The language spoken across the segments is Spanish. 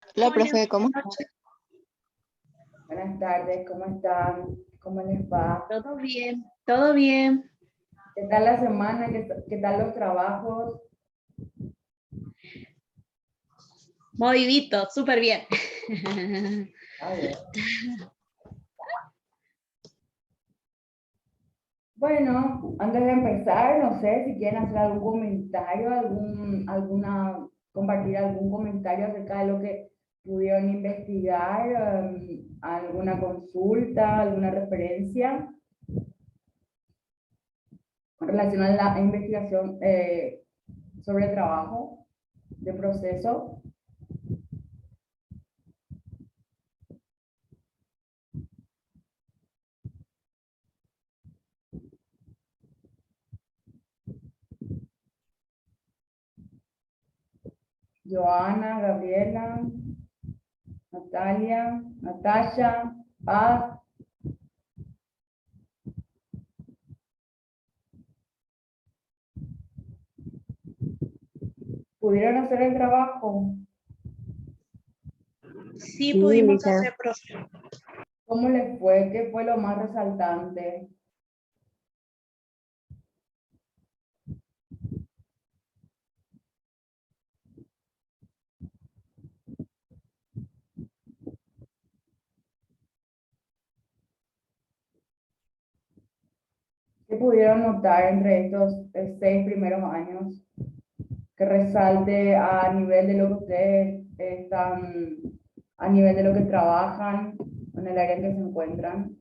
Hola, Hola, profe, ¿cómo buenas está? noches. Buenas tardes, ¿cómo están? ¿Cómo les va? ¿Todo bien? ¿Todo bien? ¿Qué tal la semana? ¿Qué tal los trabajos? Movidito, súper bien. A ver. Bueno, antes de empezar, no sé si quieren hacer algún comentario, compartir algún comentario acerca de lo que pudieron investigar, alguna consulta, alguna referencia en relación a la investigación sobre el trabajo de proceso. Joana, Gabriela, Natalia, Natasha, Paz. ¿Pudieron hacer el trabajo? Sí, Sí, pudimos dije, hacer, profe. ¿Cómo les fue? ¿Qué fue lo más resaltante? ¿Qué pudieron notar entre estos 6 primeros años que resalte a nivel de lo que ustedes están, a nivel de lo que trabajan, en el área en que se encuentran?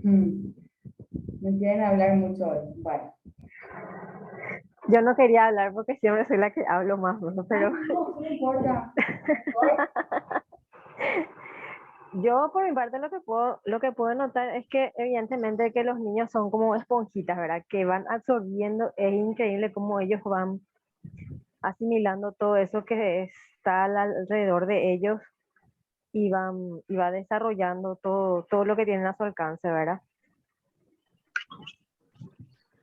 Hmm. No quieren hablar mucho hoy. Bueno. yo no quería hablar porque siempre soy la que hablo más, ¿no? Pero No, no importa. Mejor. yo por mi parte lo que puedo notar es que evidentemente que los niños son como esponjitas, ¿verdad? Que van absorbiendo, es increíble cómo ellos van asimilando todo eso que está alrededor de ellos y va desarrollando todo lo que tienen a su alcance, ¿verdad?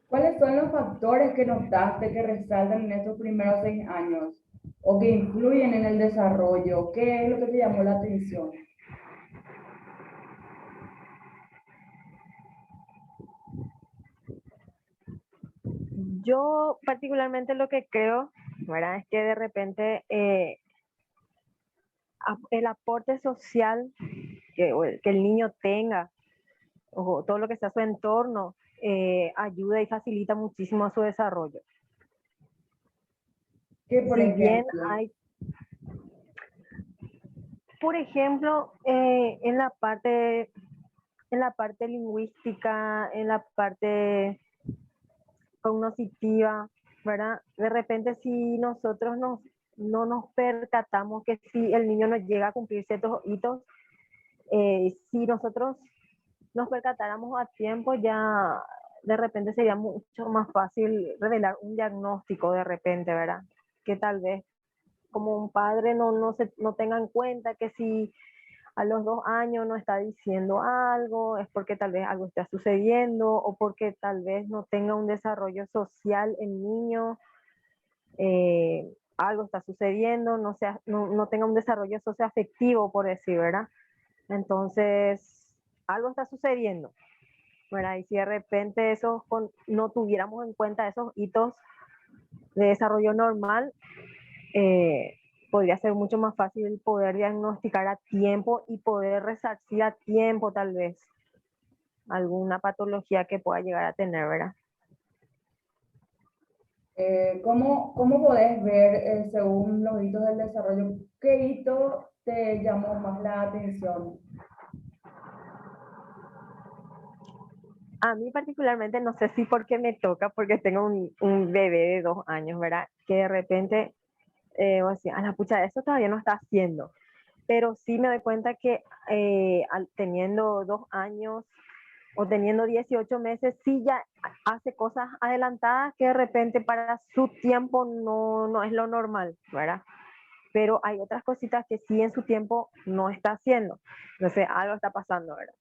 ¿Cuáles son los factores que notaste que resaltan en estos primeros 6 años o que influyen en el desarrollo? ¿Qué es lo que te llamó la atención? Yo particularmente lo que creo, ¿verdad? Es que de repente el aporte social que el niño tenga, o todo lo que sea su entorno, ayuda y facilita muchísimo su desarrollo. ¿Qué, por Si bien ejemplo? hay, por ejemplo, en la parte lingüística, en la parte cognitiva, ¿verdad? De repente si nosotros no nos percatamos que si el niño no llega a cumplir ciertos hitos, si nosotros nos percatáramos a tiempo, ya de repente sería mucho más fácil revelar un diagnóstico de repente, ¿verdad? Que tal vez como un padre no tenga en cuenta que si a los 2 años no está diciendo algo, es porque tal vez algo está sucediendo o porque tal vez no tenga un desarrollo social el niño, algo está sucediendo, no tenga un desarrollo socioafectivo, por decir, ¿verdad? Entonces, algo está sucediendo, ¿verdad? Y si de repente no tuviéramos en cuenta esos hitos de desarrollo normal, eh, podría ser mucho más fácil poder diagnosticar a tiempo y poder resarcir a tiempo tal vez alguna patología que pueda llegar a tener, ¿verdad? ¿Cómo podés ver, según los hitos del desarrollo, qué hito te llamó más la atención? A mí particularmente, no sé si porque me toca, porque tengo un bebé de 2 años, ¿verdad? Que de repente, o sea, a la pucha, eso todavía no está haciendo. Pero sí me doy cuenta que teniendo 2 años, o teniendo 18 meses, sí ya hace cosas adelantadas que de repente para su tiempo no es lo normal, ¿verdad? Pero hay otras cositas que sí en su tiempo no está haciendo. Entonces, algo está pasando, ¿verdad?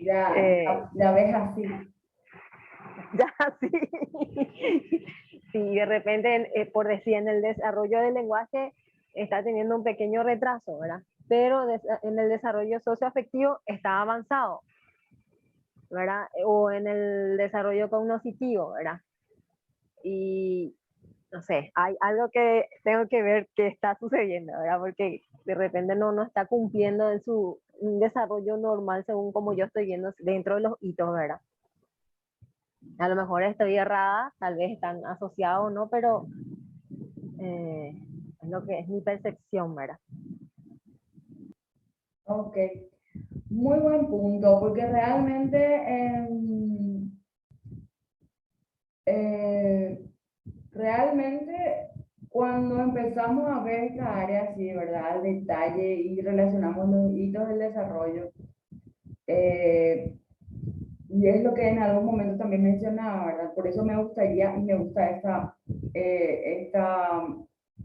Ya, Eh, ya ves así. ya, sí. Sí, de repente, por decir, en el desarrollo del lenguaje está teniendo un pequeño retraso, ¿verdad? Pero en el desarrollo socioafectivo está avanzado, ¿verdad? O en el desarrollo cognitivo, ¿verdad? Y no sé, hay algo que tengo que ver qué está sucediendo, ¿verdad? Porque de repente no está cumpliendo en su un desarrollo normal según como yo estoy viendo dentro de los hitos, ¿verdad? A lo mejor estoy errada, tal vez están asociados o no, pero es lo que es mi percepción, ¿verdad? Ok, muy buen punto, porque realmente eh, realmente cuando empezamos a ver esta área así, ¿verdad? Al detalle y relacionamos los hitos del desarrollo, eh, y es lo que en algún momento también mencionaba, ¿verdad? Por eso me gustaría y me gusta esta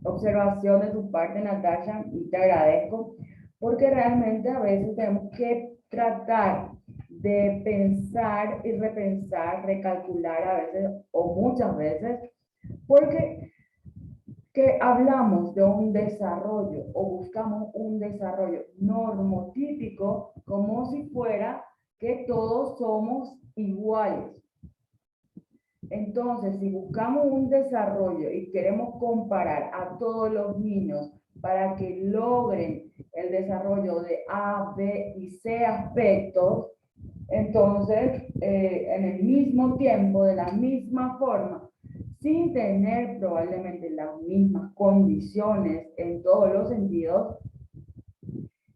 observación de tu parte, Natasha, y te agradezco, porque realmente a veces tenemos que tratar de pensar y repensar, recalcular a veces o muchas veces, porque que hablamos de un desarrollo o buscamos un desarrollo normotípico como si fuera que todos somos iguales. Entonces, si buscamos un desarrollo y queremos comparar a todos los niños para que logren el desarrollo de A, B y C aspectos, entonces, en el mismo tiempo, de la misma forma, sin tener probablemente las mismas condiciones en todos los sentidos,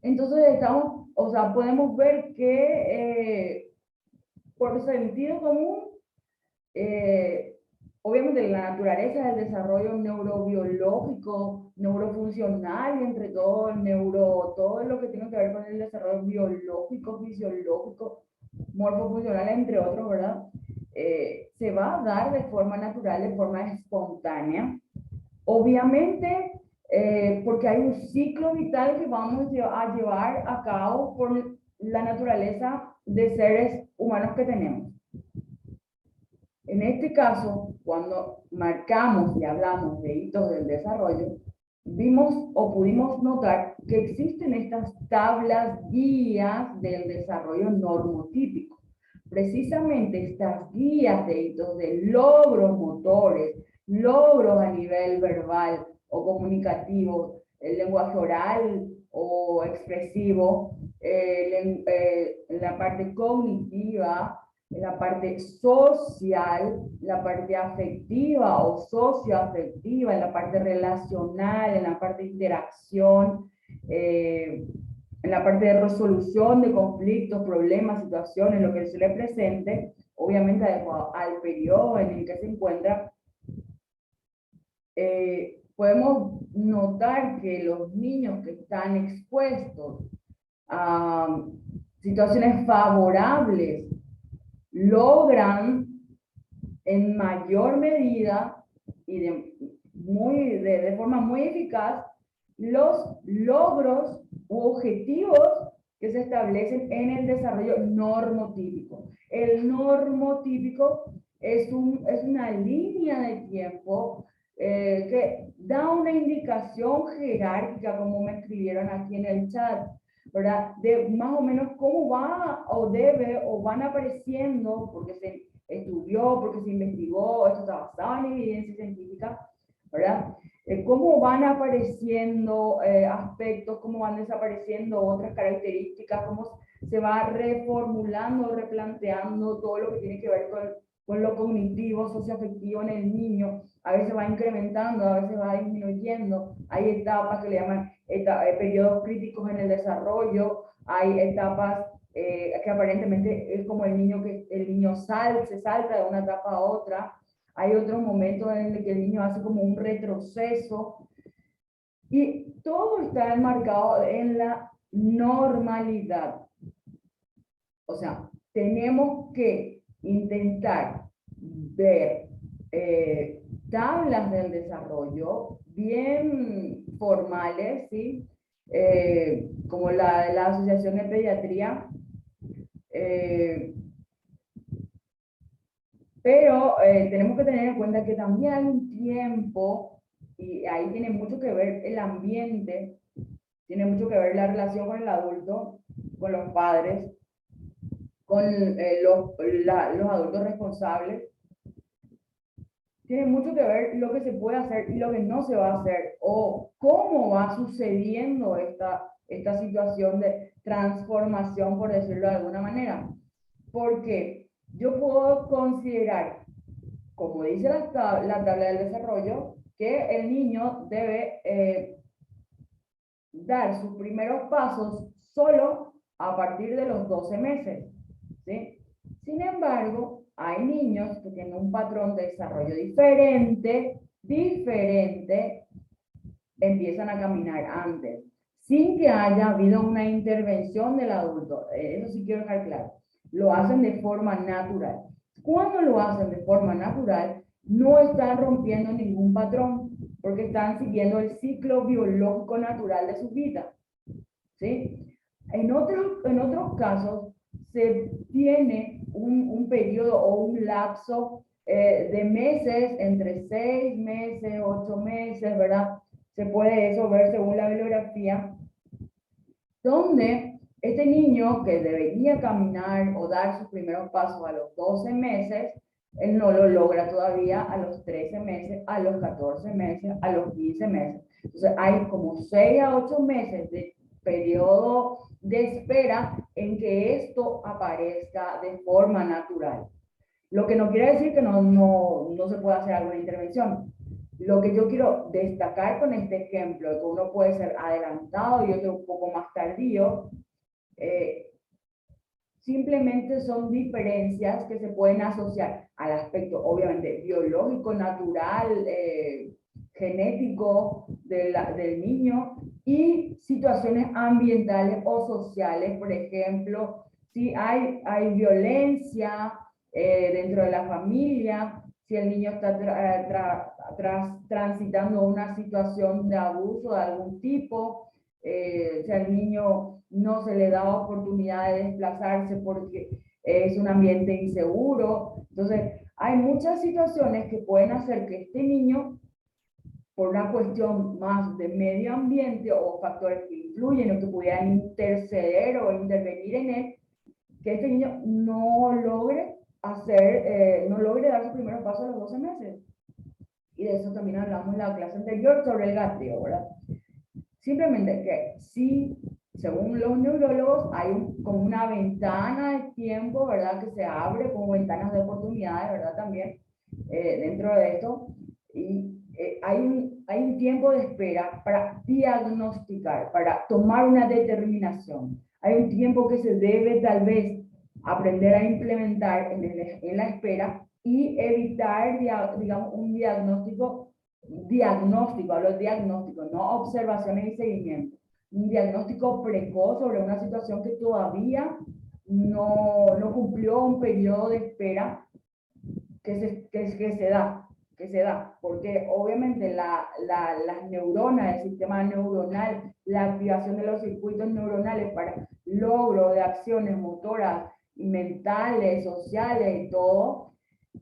entonces estamos, o sea, podemos ver que por sentido común, obviamente la naturaleza del desarrollo neurobiológico, neurofuncional y entre todo, todo lo que tiene que ver con el desarrollo biológico, fisiológico, morfofuncional, entre otros, ¿verdad? Se va a dar de forma natural, de forma espontánea. Obviamente, porque hay un ciclo vital que vamos a llevar a cabo por la naturaleza de seres humanos que tenemos. En este caso, cuando marcamos y hablamos de hitos del desarrollo, vimos o pudimos notar que existen estas tablas guías del desarrollo normotípico. Precisamente estas guías de hitos de logros motores, logros a nivel verbal o comunicativo, el lenguaje oral o expresivo, la parte cognitiva, en la parte social, la parte afectiva o socioafectiva, en la parte relacional, en la parte de interacción, en la parte de resolución de conflictos, problemas, situaciones, lo que se le presente, obviamente adecuado al periodo en el que se encuentra, podemos notar que los niños que están expuestos a situaciones favorables logran en mayor medida y de forma muy eficaz los logros u objetivos que se establecen en el desarrollo normotípico. El normotípico es una línea de tiempo que da una indicación jerárquica, como me escribieron aquí en el chat, ¿verdad? De más o menos cómo va o debe o van apareciendo, porque se estudió, porque se investigó, esto está basado en evidencia científica, ¿verdad? Cómo van apareciendo aspectos, cómo van desapareciendo otras características, cómo se va reformulando, replanteando todo lo que tiene que ver con lo cognitivo, socioafectivo en el niño. A veces va incrementando, a veces va disminuyendo. Hay etapas que le llaman periodos críticos en el desarrollo, hay etapas que aparentemente es como el niño se salta de una etapa a otra. Hay otros momentos en el que el niño hace como un retroceso. Y todo está enmarcado en la normalidad. O sea, tenemos que intentar ver tablas del desarrollo bien formales, ¿sí? Como la de la Asociación de Pediatría, eh, pero tenemos que tener en cuenta que también hay un tiempo, y ahí tiene mucho que ver el ambiente, tiene mucho que ver la relación con el adulto, con los padres, con los adultos responsables. Tiene mucho que ver lo que se puede hacer y lo que no se va a hacer, o cómo va sucediendo esta situación de transformación, por decirlo de alguna manera. Porque yo puedo considerar, como dice la tabla del desarrollo, que el niño debe dar sus primeros pasos solo a partir de los 12 meses, ¿sí? Sin embargo, hay niños que tienen un patrón de desarrollo diferente, empiezan a caminar antes, sin que haya habido una intervención del adulto. Eso sí quiero dejar claro. Lo hacen de forma natural. Cuando lo hacen de forma natural, no están rompiendo ningún patrón, porque están siguiendo el ciclo biológico natural de su vida, ¿sí? En otros casos, se tiene un periodo o un lapso de meses, entre 6 meses, 8 meses, ¿verdad? Se puede eso ver según la bibliografía, donde este niño que debería caminar o dar sus primeros pasos a los 12 meses, él no lo logra todavía a los 13 meses, a los 14 meses, a los 15 meses. Entonces hay como 6 a 8 meses de periodo de espera en que esto aparezca de forma natural. Lo que no quiere decir que no se pueda hacer alguna intervención. Lo que yo quiero destacar con este ejemplo, que uno puede ser adelantado y otro un poco más tardío, simplemente son diferencias que se pueden asociar al aspecto, obviamente, biológico, natural, genético del niño y situaciones ambientales o sociales. Por ejemplo, si hay violencia dentro de la familia, si el niño está transitando una situación de abuso de algún tipo, si al niño no se le da oportunidad de desplazarse porque es un ambiente inseguro. Entonces, hay muchas situaciones que pueden hacer que este niño, por una cuestión más de medio ambiente o factores que influyen o que pudieran interceder o intervenir en él, que este niño no logre no logre dar su primer paso a los 12 meses. Y de eso también hablamos en la clase anterior sobre el gateo, ¿verdad? Simplemente que sí, según los neurólogos, hay como una ventana de tiempo, ¿verdad? Que se abre como ventanas de oportunidades, ¿verdad? También dentro de esto. Y hay un tiempo de espera para diagnosticar, para tomar una determinación. Hay un tiempo que se debe tal vez aprender a implementar en la espera y evitar, digamos, un hablo de diagnóstico, no observaciones y seguimiento. Un diagnóstico precoz sobre una situación que todavía no cumplió un periodo de espera que se da, porque obviamente las neuronas, el sistema neuronal, la activación de los circuitos neuronales para logro de acciones motoras, mentales, sociales y todo,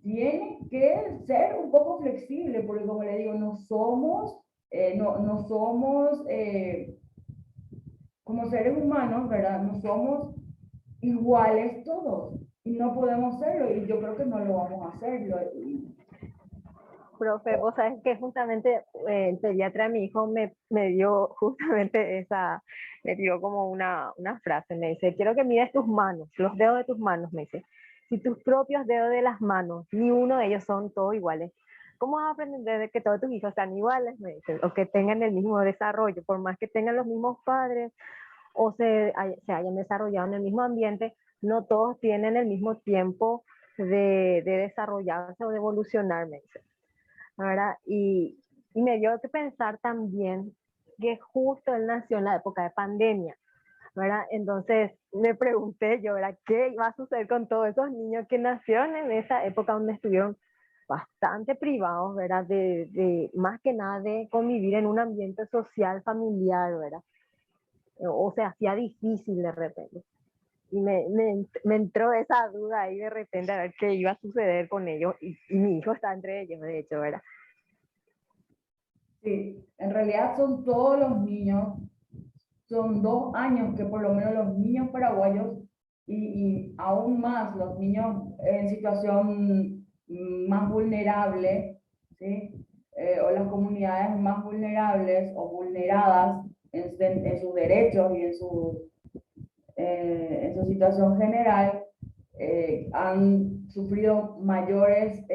tiene que ser un poco flexible, porque como le digo, no somos como seres humanos, ¿verdad? No somos iguales todos y no podemos serlo y yo creo que no lo vamos a hacer. Profe, vos sabes que justamente el pediatra de mi hijo me dio justamente me dio como una frase, me dice, quiero que mires tus manos, los dedos de tus manos, me dice, si tus propios dedos de las manos, ni uno de ellos son todos iguales, ¿cómo vas a aprender de que todos tus hijos sean iguales? Me dice, o que tengan el mismo desarrollo, por más que tengan los mismos padres o se hayan desarrollado en el mismo ambiente, no todos tienen el mismo tiempo de desarrollarse o de evolucionar, me dice. ¿Verdad? Me dio que pensar también que justo él nació en la época de pandemia, ¿verdad? Entonces me pregunté yo, ¿verdad? ¿Qué iba a suceder con todos esos niños que nacieron en esa época donde estuvieron bastante privados, ¿verdad? Más que nada de convivir en un ambiente social, familiar, ¿verdad? O se hacía difícil de repente. Y me entró esa duda ahí de repente a ver qué iba a suceder con ellos. Y mi hijo está entre ellos, de hecho, ¿verdad? Sí, en realidad son todos los niños, son 2 años que por lo menos los niños paraguayos y aún más los niños en situación más vulnerable, ¿sí? O las comunidades más vulnerables o vulneradas en sus derechos y en su situación general, han sufrido mayores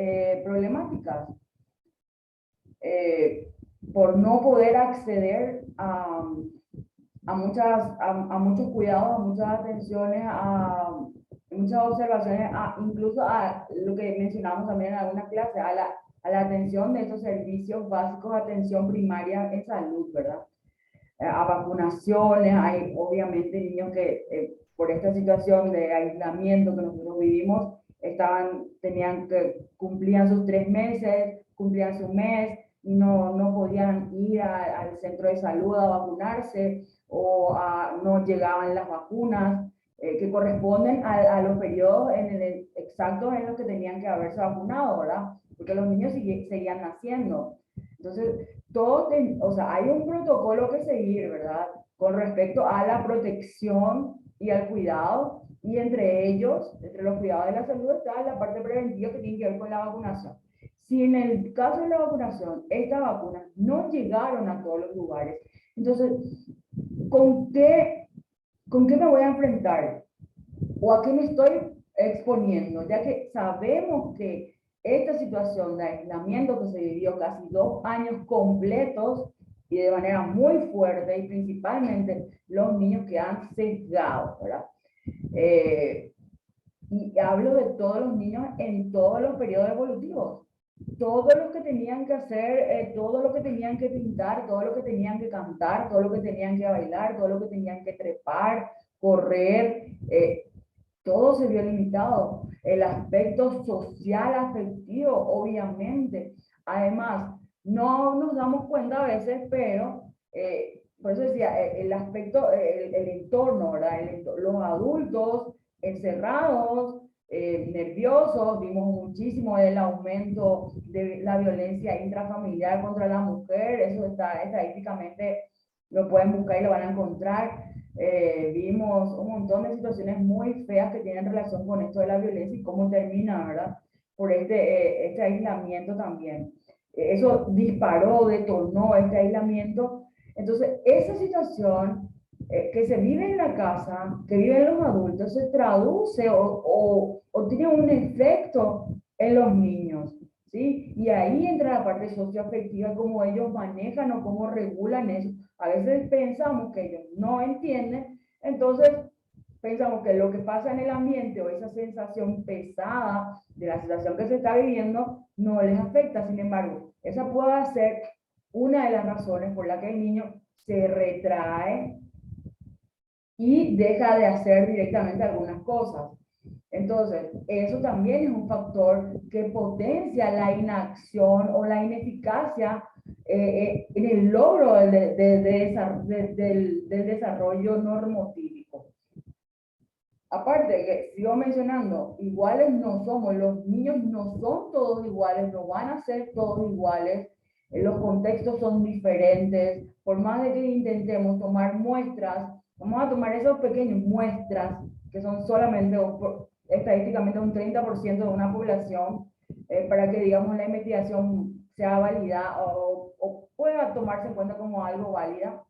problemáticas eh, por no poder acceder a muchos cuidados, a muchas atenciones, a muchas observaciones, incluso a lo que mencionamos también en alguna clase, a la atención de estos servicios básicos de atención primaria en salud, ¿verdad? A vacunaciones, hay obviamente niños que por esta situación de aislamiento que nosotros vivimos, cumplían sus 3 meses, cumplían su mes, no podían ir al centro de salud a vacunarse o no llegaban las vacunas que corresponden a los periodos exactos en los que tenían que haberse vacunado, ¿verdad? Porque los niños seguían naciendo. Entonces, o sea, hay un protocolo que seguir, ¿verdad? Con respecto a la protección y al cuidado, y entre ellos, entre los cuidados de la salud, está la parte preventiva que tiene que ver con la vacunación. Si en el caso de la vacunación, estas vacunas no llegaron a todos los lugares, entonces, ¿con qué me voy a enfrentar? ¿O a qué me estoy exponiendo? Ya que sabemos que esta situación de aislamiento que se vivió casi 2 años completos y de manera muy fuerte, y principalmente los niños que han sesgado, ¿verdad? Y hablo de todos los niños en todos los periodos evolutivos. Todo lo que tenían que hacer, todo lo que tenían que pintar, todo lo que tenían que cantar, todo lo que tenían que bailar, todo lo que tenían que trepar, correr, todo se vio limitado. El aspecto social, afectivo, obviamente. Además, no nos damos cuenta a veces, pero por eso decía, el aspecto, el entorno, ¿verdad? Los adultos encerrados, nerviosos, vimos muchísimo el aumento de la violencia intrafamiliar contra la mujer, eso está estadísticamente, lo pueden buscar y lo van a encontrar. Vimos un montón de situaciones muy feas que tienen relación con esto de la violencia y cómo termina, ¿verdad? Por este aislamiento también. Eso disparó, detonó este aislamiento. Entonces, esa situación que se vive en la casa, que viven los adultos, se traduce o tiene un efecto en los niños, ¿sí? Y ahí entra la parte socioafectiva, cómo ellos manejan o cómo regulan eso. A veces pensamos que ellos no entienden, entonces pensamos que lo que pasa en el ambiente o esa sensación pesada de la situación que se está viviendo no les afecta. Sin embargo, esa puede ser una de las razones por la que el niño se retrae y deja de hacer directamente algunas cosas. Entonces, eso también es un factor que potencia la inacción o la ineficacia en el logro del desarrollo normotípico. Aparte, que sigo mencionando, iguales no somos, los niños no son todos iguales, no van a ser todos iguales, los contextos son diferentes, por más de que intentemos tomar muestras, vamos a tomar esas pequeñas muestras, que son solamente estadísticamente un 30% de una población, para que, digamos, la investigación sea válida o pueda tomarse en cuenta como algo válida.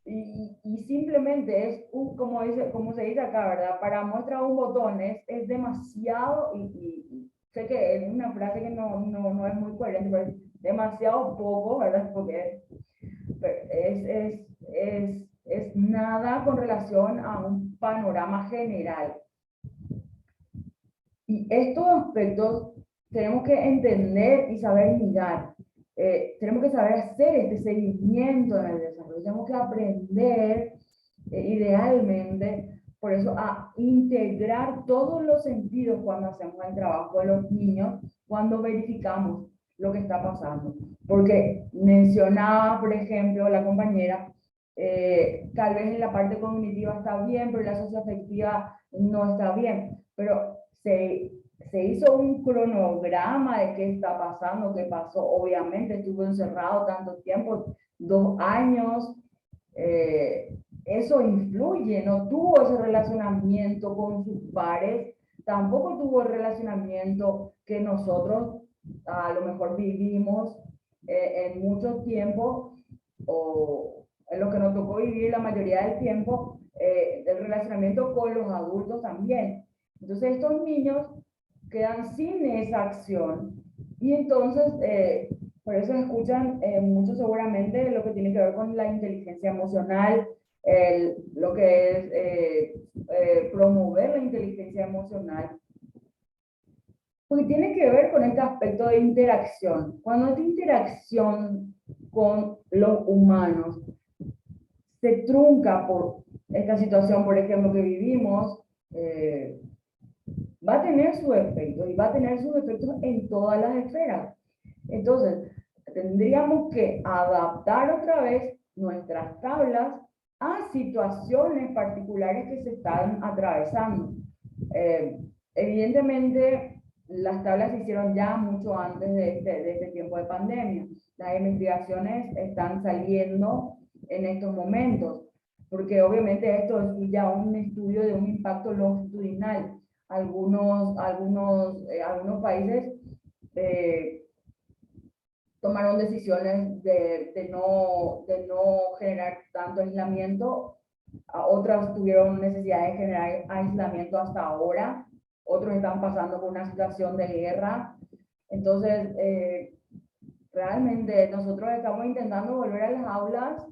Y simplemente es, como se dice acá, ¿verdad? Para muestra un botón es demasiado, y sé que es una frase que no es muy coherente, pero es demasiado poco, ¿verdad? Porque es nada con relación a un panorama general. Y estos aspectos tenemos que entender y saber mirar. Tenemos que saber hacer este seguimiento en el desarrollo. Tenemos que aprender idealmente, por eso a integrar todos los sentidos cuando hacemos el trabajo de los niños, cuando verificamos lo que está pasando. Porque mencionaba, por ejemplo, la compañera, tal vez en la parte cognitiva está bien, pero en la socioafectiva no está bien. Pero se hizo un cronograma de qué está pasando, qué pasó. Obviamente estuvo encerrado tanto tiempo, 2 años. Eso influye, no tuvo ese relacionamiento con sus pares, tampoco tuvo el relacionamiento que nosotros a lo mejor vivimos en mucho tiempo, o en lo que nos tocó vivir la mayoría del tiempo, el relacionamiento con los adultos también. Entonces estos niños quedan sin esa acción y entonces por eso escuchan mucho seguramente lo que tiene que ver con la inteligencia emocional, lo que es promover la inteligencia emocional, porque tiene que ver con este aspecto de interacción. Cuando esta interacción con los humanos se trunca por esta situación, por ejemplo, que vivimos, va a tener su efecto y va a tener sus efectos en todas las esferas. Entonces, tendríamos que adaptar otra vez nuestras tablas a situaciones particulares que se están atravesando. Evidentemente, las tablas se hicieron ya mucho antes de este tiempo de pandemia. Las investigaciones están saliendo en estos momentos, porque obviamente esto es ya un estudio de un impacto longitudinal. Algunos países tomaron decisiones de no generar tanto aislamiento, otras tuvieron necesidad de generar aislamiento hasta ahora, otros están pasando por una situación de guerra. Entonces, realmente nosotros estamos intentando volver a las aulas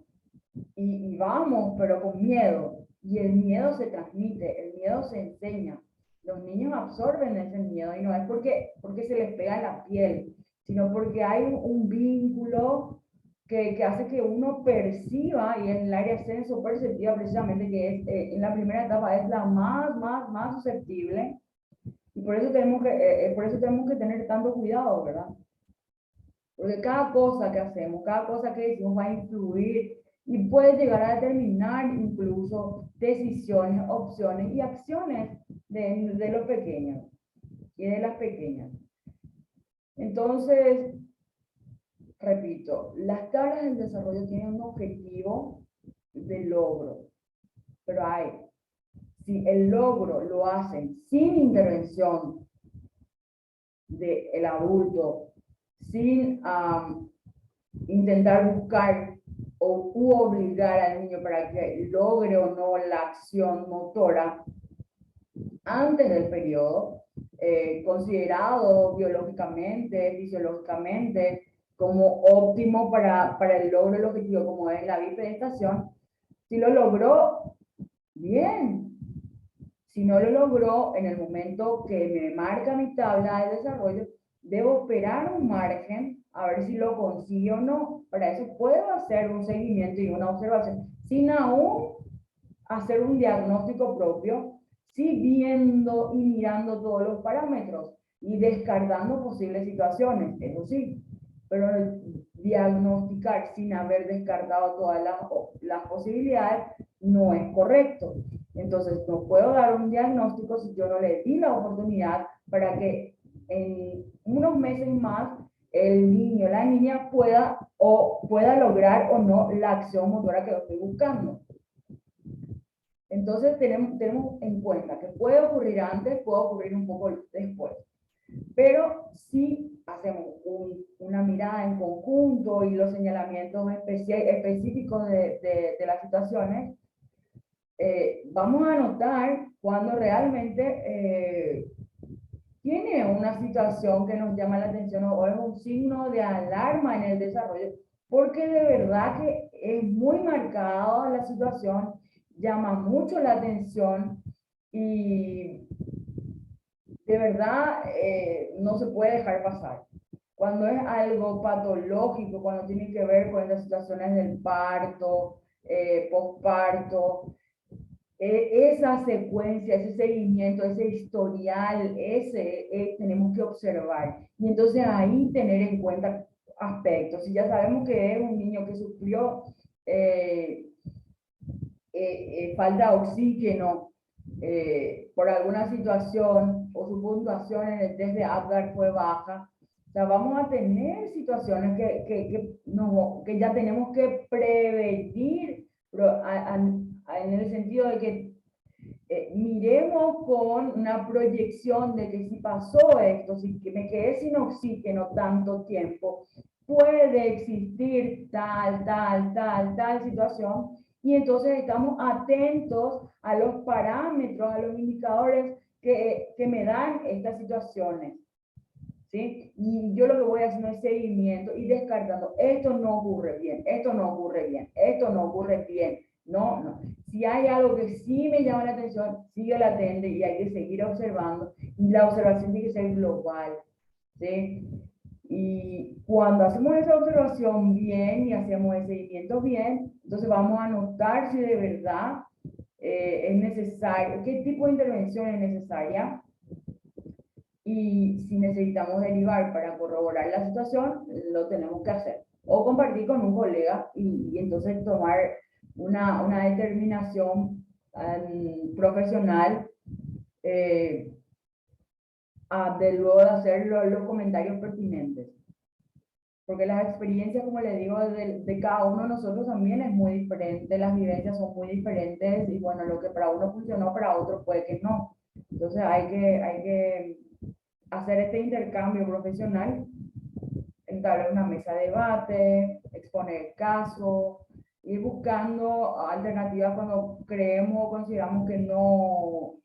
y vamos, pero con miedo. Y el miedo se transmite, el miedo se enseña. Los niños absorben ese miedo y no es porque se les pega en la piel, sino porque hay un vínculo que hace que uno perciba, y en el área senso-perceptiva precisamente, que es, en la primera etapa es la más susceptible, y por eso tenemos que tener tanto cuidado, ¿verdad? Porque cada cosa que hacemos, cada cosa que decimos va a influir y puede llegar a determinar incluso decisiones, opciones y acciones de los pequeños y de las pequeñas. Entonces, repito, las tablas del desarrollo tienen un objetivo de logro, pero si el logro lo hacen sin intervención del adulto, sin intentar buscar u obligar al niño para que logre o no la acción motora antes del periodo, considerado biológicamente, fisiológicamente, como óptimo para el logro del objetivo, como es la bipedestación. Si lo logró, bien. Si no lo logró en el momento que me marca mi tabla de desarrollo, debo esperar un margen a ver si lo consigue o no. Para eso puedo hacer un seguimiento y una observación, sin aún hacer un diagnóstico propio, sí viendo y mirando todos los parámetros y descartando posibles situaciones, eso sí, pero diagnosticar sin haber descartado todas las posibilidades no es correcto. Entonces, no puedo dar un diagnóstico si yo no le di la oportunidad para que en unos meses más el niño, la niña pueda lograr o no la acción motora que yo estoy buscando. Entonces tenemos en cuenta que puede ocurrir antes, puede ocurrir un poco después. Pero si hacemos una mirada en conjunto y los señalamientos específicos de las situaciones, vamos a notar cuando realmente tiene una situación que nos llama la atención o es un signo de alarma en el desarrollo, porque de verdad que es muy marcada la situación, llama mucho la atención y de verdad no se puede dejar pasar. Cuando es algo patológico, cuando tiene que ver con las situaciones del parto, posparto, esa secuencia, ese seguimiento, ese historial, tenemos que observar. Y entonces ahí tener en cuenta aspectos. Si ya sabemos que es un niño que sufrió falta de oxígeno por alguna situación o su puntuación en el test de Apgar fue baja, o sea, vamos a tener situaciones que ya tenemos que prevenir, pero en el sentido de que miremos con una proyección de que si pasó esto, si me quedé sin oxígeno tanto tiempo, puede existir tal situación, y entonces estamos atentos a los parámetros, a los indicadores que me dan estas situaciones. ¿Sí? Y yo lo que voy haciendo es seguimiento y descartando, esto no ocurre bien, esto no ocurre bien, esto no ocurre bien, no. Si hay algo que sí me llama la atención, sigue latente y hay que seguir observando, y la observación tiene que ser global, ¿sí? Y cuando hacemos esa observación bien y hacemos el seguimiento bien, entonces vamos a notar si de verdad es necesario, qué tipo de intervención es necesaria, y si necesitamos derivar para corroborar la situación, lo tenemos que hacer. O compartir con un colega y entonces tomar una determinación profesional de luego de hacer los comentarios pertinentes. Porque las experiencias, como le digo, de cada uno de nosotros también es muy diferente, las vivencias son muy diferentes, y bueno, lo que para uno funcionó, para otro puede que no. Entonces hay que hacer este intercambio profesional, entablar una mesa de debate, exponer el caso, ir buscando alternativas cuando creemos o consideramos que no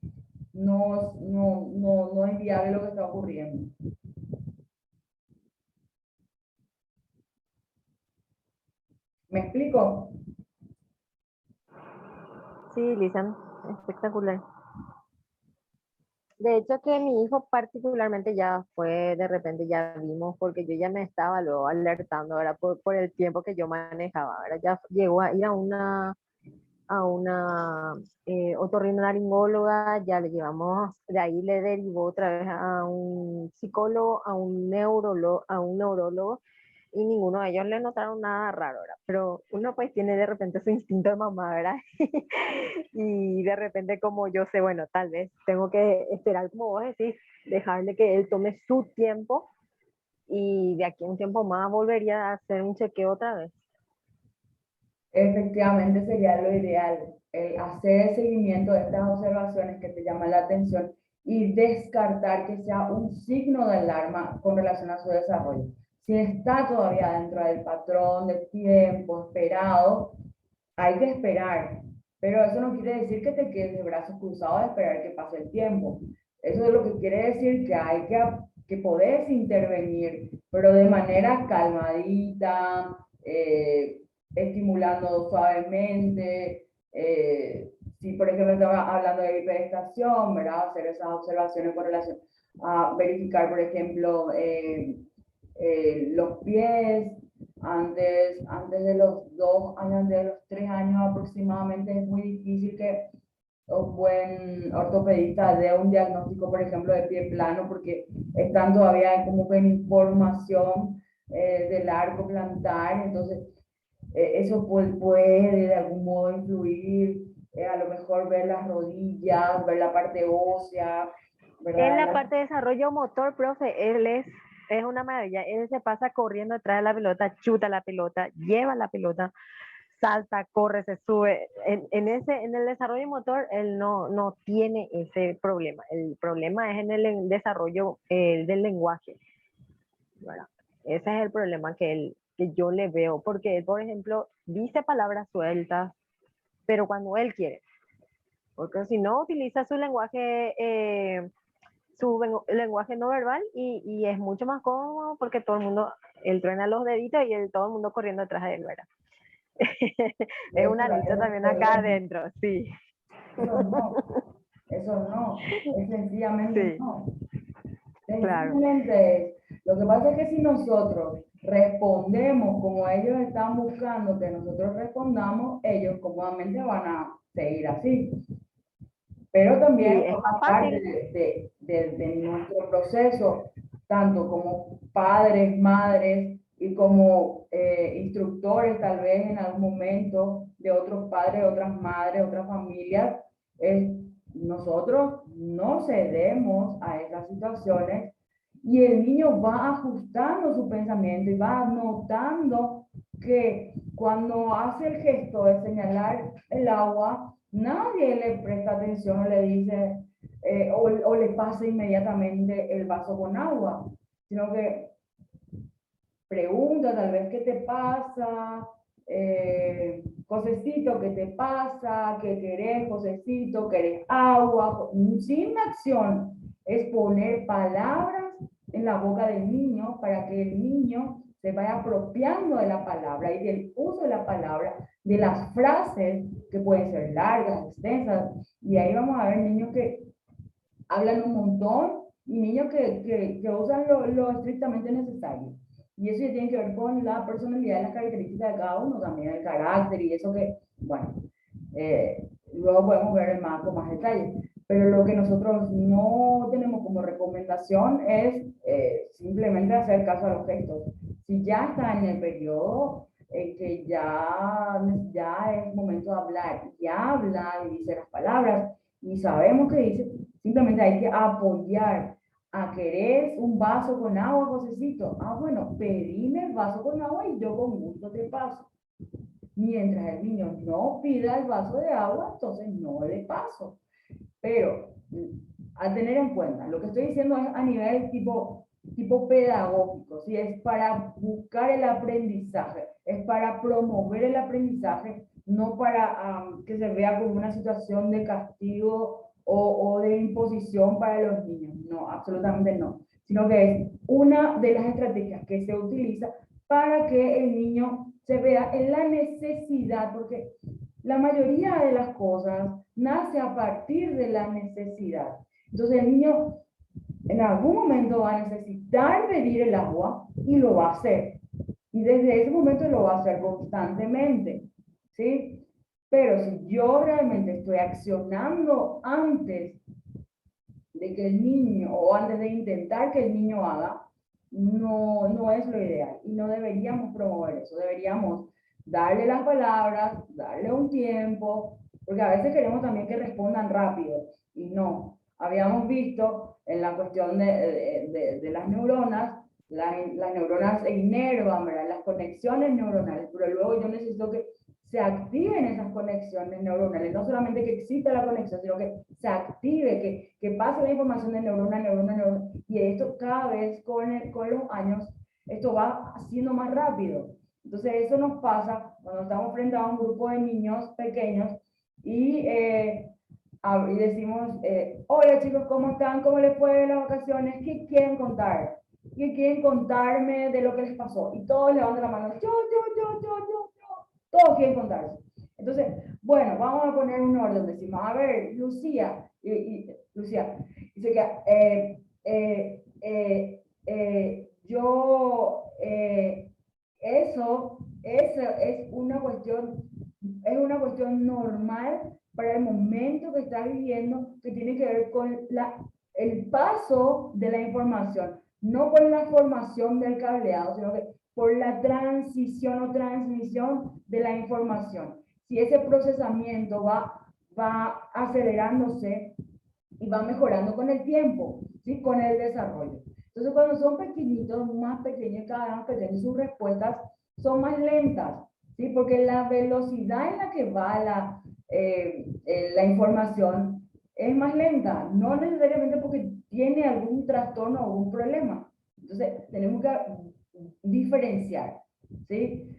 es viable lo que está ocurriendo. ¿Me explico? Sí, Lisa, espectacular. De hecho que mi hijo particularmente ya fue, de repente ya vimos, porque yo ya me estaba luego alertando, ¿verdad? Por el tiempo que yo manejaba, ¿verdad? Ya llegó a ir a una otorrinolaringóloga, ya le llevamos, de ahí le derivó otra vez a un psicólogo, a un neurólogo, y ninguno de ellos le notaron nada raro, ¿verdad? Pero uno pues tiene de repente su instinto de mamá, ¿verdad? Y de repente como yo sé, bueno, tal vez tengo que esperar, como vos decís, dejarle que él tome su tiempo, y de aquí a un tiempo más volvería a hacer un chequeo otra vez. Efectivamente sería lo ideal, hacer el seguimiento de estas observaciones que te llaman la atención y descartar que sea un signo de alarma con relación a su desarrollo. Si está todavía dentro del patrón de tiempo esperado, hay que esperar, pero eso no quiere decir que te quedes de brazos cruzados a esperar que pase el tiempo. Eso es lo que quiere decir que hay que podés intervenir, pero de manera calmadita, estimulando suavemente. Si por ejemplo estaba hablando de hiperestación, ¿verdad? Hacer esas observaciones con relación a verificar, por ejemplo, los pies, antes de los 2 años, de los 3 años aproximadamente, es muy difícil que un buen ortopedista dé un diagnóstico, por ejemplo, de pie plano, porque están todavía como que en información del arco plantar, entonces eso puede de algún modo influir, a lo mejor ver las rodillas, ver la parte ósea, ¿verdad? En la parte de desarrollo motor, profe, él es una maravilla. Él se pasa corriendo detrás de la pelota, chuta la pelota, lleva la pelota, salta, corre, se sube. En el desarrollo motor, él no tiene ese problema. El problema es en el desarrollo del lenguaje, ¿verdad? Ese es el problema que yo le veo, porque él, por ejemplo, dice palabras sueltas, pero cuando él quiere, porque si no utiliza su lenguaje no verbal, y es mucho más cómodo porque todo el mundo, él truena los deditos y todo el mundo corriendo atrás de él, ¿verdad? Es una lucha también acá adentro, sí. Eso no, es sencillamente Sí, no. claro. Sencillamente lo que pasa es que si nosotros respondemos como ellos están buscando que nosotros respondamos, ellos cómodamente van a seguir así. pero también Sí, es forma más parte fácil. de nuestro proceso, tanto como padres, madres y como instructores tal vez en algún momento de otros padres, otras madres, otras familias. Nosotros no cedemos a esas situaciones y el niño va ajustando su pensamiento y va notando que cuando hace el gesto de señalar el agua, nadie le presta atención o le dice, o le pasa inmediatamente el vaso con agua, sino que pregunta tal vez qué te pasa, Josecito, ¿qué te pasa? ¿Qué querés, Josecito? ¿Querés agua? Sin acción, es poner palabras en la boca del niño para que el niño se vaya apropiando de la palabra y del uso de la palabra, de las frases que pueden ser largas, extensas, y ahí vamos a ver niños que hablan un montón y niños que usan lo estrictamente necesario. Y eso ya tiene que ver con la personalidad y las características de cada uno, también el carácter y eso que, bueno, luego podemos ver con más detalle. Pero lo que nosotros no tenemos como recomendación es simplemente hacer caso a los gestos. Si ya está en el periodo en que ya es momento de hablar, ya habla y dice las palabras y sabemos que dice, simplemente hay que apoyar. ¿A querés un vaso con agua, Josecito? Ah, bueno, pedime el vaso con agua y yo con gusto te paso. Mientras el niño no pida el vaso de agua, entonces no le paso. Pero a tener en cuenta, lo que estoy diciendo es a nivel tipo pedagógico, ¿sí? Es para buscar el aprendizaje, es para promover el aprendizaje, no para que se vea como una situación de castigo o de imposición para los niños. No, absolutamente no. Sino que es una de las estrategias que se utiliza para que el niño se vea en la necesidad, porque la mayoría de las cosas nace a partir de la necesidad. Entonces el niño en algún momento va a necesitar pedir el agua y lo va a hacer. Y desde ese momento lo va a hacer constantemente, ¿sí? Pero si yo realmente estoy accionando antes de que el niño, o antes de intentar que el niño haga, no es lo ideal. Y no deberíamos promover eso. Deberíamos darle las palabras, darle un tiempo, porque a veces queremos también que respondan rápido. Y no. Habíamos visto en la cuestión de las neuronas, las neuronas se inervan, ¿verdad? Las conexiones neuronales, pero luego yo necesito que se activen esas conexiones neuronales, no solamente que exista la conexión, sino que se active, que pase la información de neurona a neurona a neurona, y esto cada vez con los años, esto va haciendo más rápido. Entonces eso nos pasa cuando estamos frente a un grupo de niños pequeños y decimos, hola chicos, ¿cómo están? ¿Cómo les fue en las vacaciones? ¿Qué quieren contar? ¿Qué quieren contarme de lo que les pasó? Y todos levantan la mano, yo. Todos quieren contarse. Entonces, bueno, vamos a poner un orden. Decimos, a ver, Lucía, Lucía, dice que eso es una cuestión normal para el momento que estás viviendo, que tiene que ver con el paso de la información, no con la formación del cableado, sino que por la transición o transmisión de la información. Si ese procesamiento va acelerándose y va mejorando con el tiempo, ¿sí? Con el desarrollo. Entonces, cuando son pequeñitos, más pequeños, cada vez más pequeños, sus respuestas son más lentas, ¿sí? Porque la velocidad en la que va la información es más lenta, no necesariamente porque tiene algún trastorno o algún problema. Entonces, tenemos que diferenciar, ¿sí?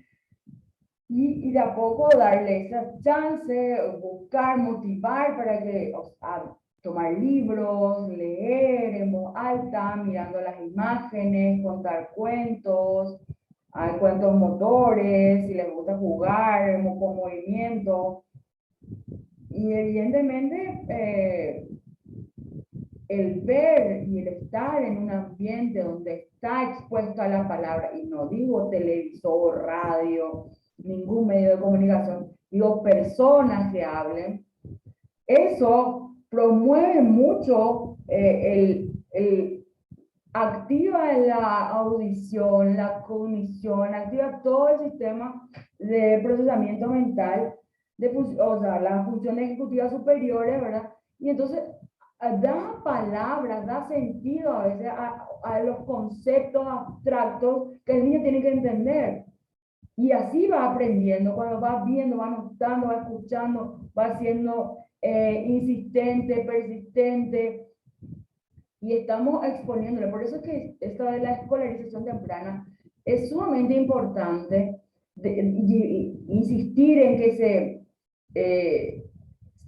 Y de a poco darle esa chance, buscar, motivar para que, tomar libros, leer en voz alta, mirando las imágenes, contar cuentos, hay cuentos motores, si les gusta jugar con movimiento. Y evidentemente el ver y el estar en un ambiente donde está expuesto a la palabra, y no digo televisor, radio, ningún medio de comunicación, digo personas que hablen, eso promueve mucho activa la audición, la cognición, activa todo el sistema de procesamiento mental, o sea, las funciones ejecutivas superiores, ¿verdad? Y entonces da palabras, da sentido a veces a los conceptos abstractos que el niño tiene que entender. Y así va aprendiendo, cuando va viendo, va notando, va escuchando, va siendo insistente, persistente, y estamos exponiéndole. Por eso es que esto de la escolarización temprana es sumamente importante, insistir en que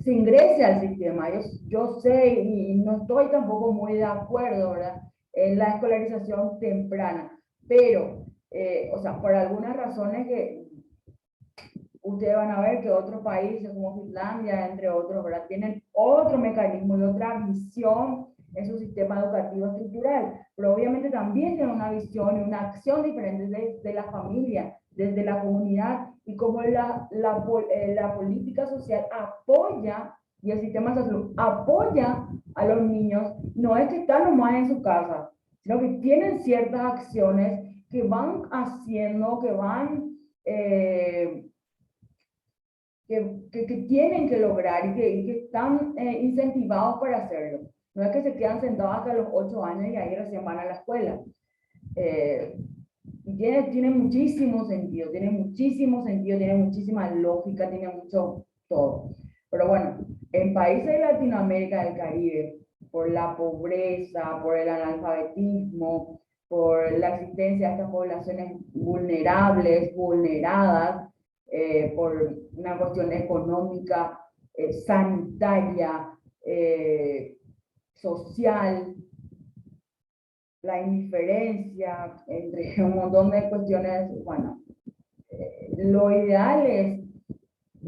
se ingrese al sistema. Yo sé y no estoy tampoco muy de acuerdo, ¿verdad?, en la escolarización temprana, pero, o sea, por algunas razones que ustedes van a ver que otros países como Finlandia, entre otros, ¿verdad?, tienen otro mecanismo y otra visión en su sistema educativo estructural, pero obviamente también tienen una visión y una acción diferente desde la familia, desde la comunidad, y cómo la política social apoya, y el sistema de salud apoya a los niños. No es que están nomás en su casa, sino que tienen ciertas acciones que van haciendo, que van... que tienen que lograr y que están incentivados para hacerlo. No es que se quedan sentados hasta los 8 años y ahí recién van a la escuela. Y tiene muchísimo sentido, tiene muchísima lógica, tiene mucho todo. Pero bueno, en países de Latinoamérica, del Caribe, por la pobreza, por el analfabetismo, por la existencia de estas poblaciones vulnerables, vulneradas, por una cuestión económica, sanitaria, social, la indiferencia, entre un montón de cuestiones. Bueno, lo ideal es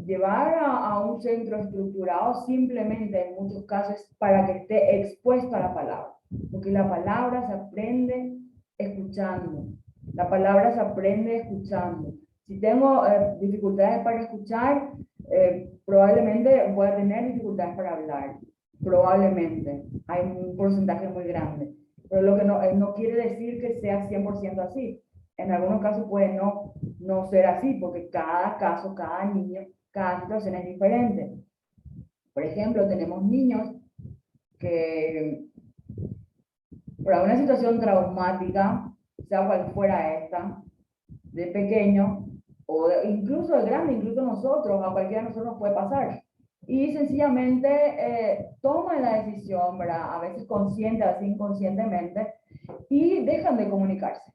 llevar a un centro estructurado simplemente en muchos casos para que esté expuesto a la palabra, porque la palabra se aprende escuchando, la palabra se aprende escuchando. Si tengo dificultades para escuchar, probablemente voy a tener dificultades para hablar, probablemente, hay un porcentaje muy grande, pero lo que no quiere decir que sea 100% así. En algunos casos puede no ser así, porque cada caso, cada niño, cada situación es diferente. Por ejemplo, tenemos niños que por alguna situación traumática, sea cual fuera esta, de pequeño, o incluso de grande, incluso nosotros, a cualquiera de nosotros nos puede pasar. Y sencillamente toman la decisión, ¿verdad?, a veces consciente, a veces inconscientemente, y dejan de comunicarse.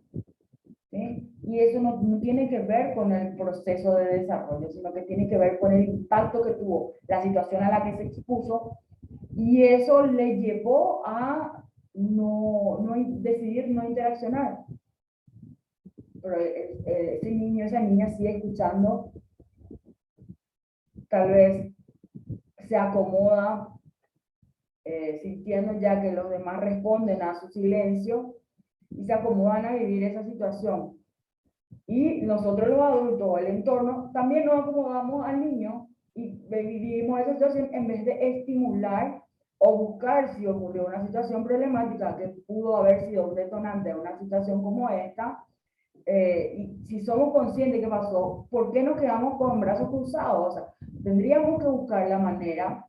¿Sí? Y eso no tiene que ver con el proceso de desarrollo, sino que tiene que ver con el impacto que tuvo la situación a la que se expuso, y eso le llevó a decidir no interaccionar. Pero ese niño, esa niña sigue escuchando, tal vez se acomoda, sintiendo ya que los demás responden a su silencio, y se acomodan a vivir esa situación. Y nosotros los adultos, el entorno, también nos acomodamos al niño y vivimos esa situación en vez de estimular o buscar si ocurrió una situación problemática que pudo haber sido un detonante de una situación como esta. Y si somos conscientes de qué pasó, ¿por qué nos quedamos con brazos cruzados? O sea, tendríamos que buscar la manera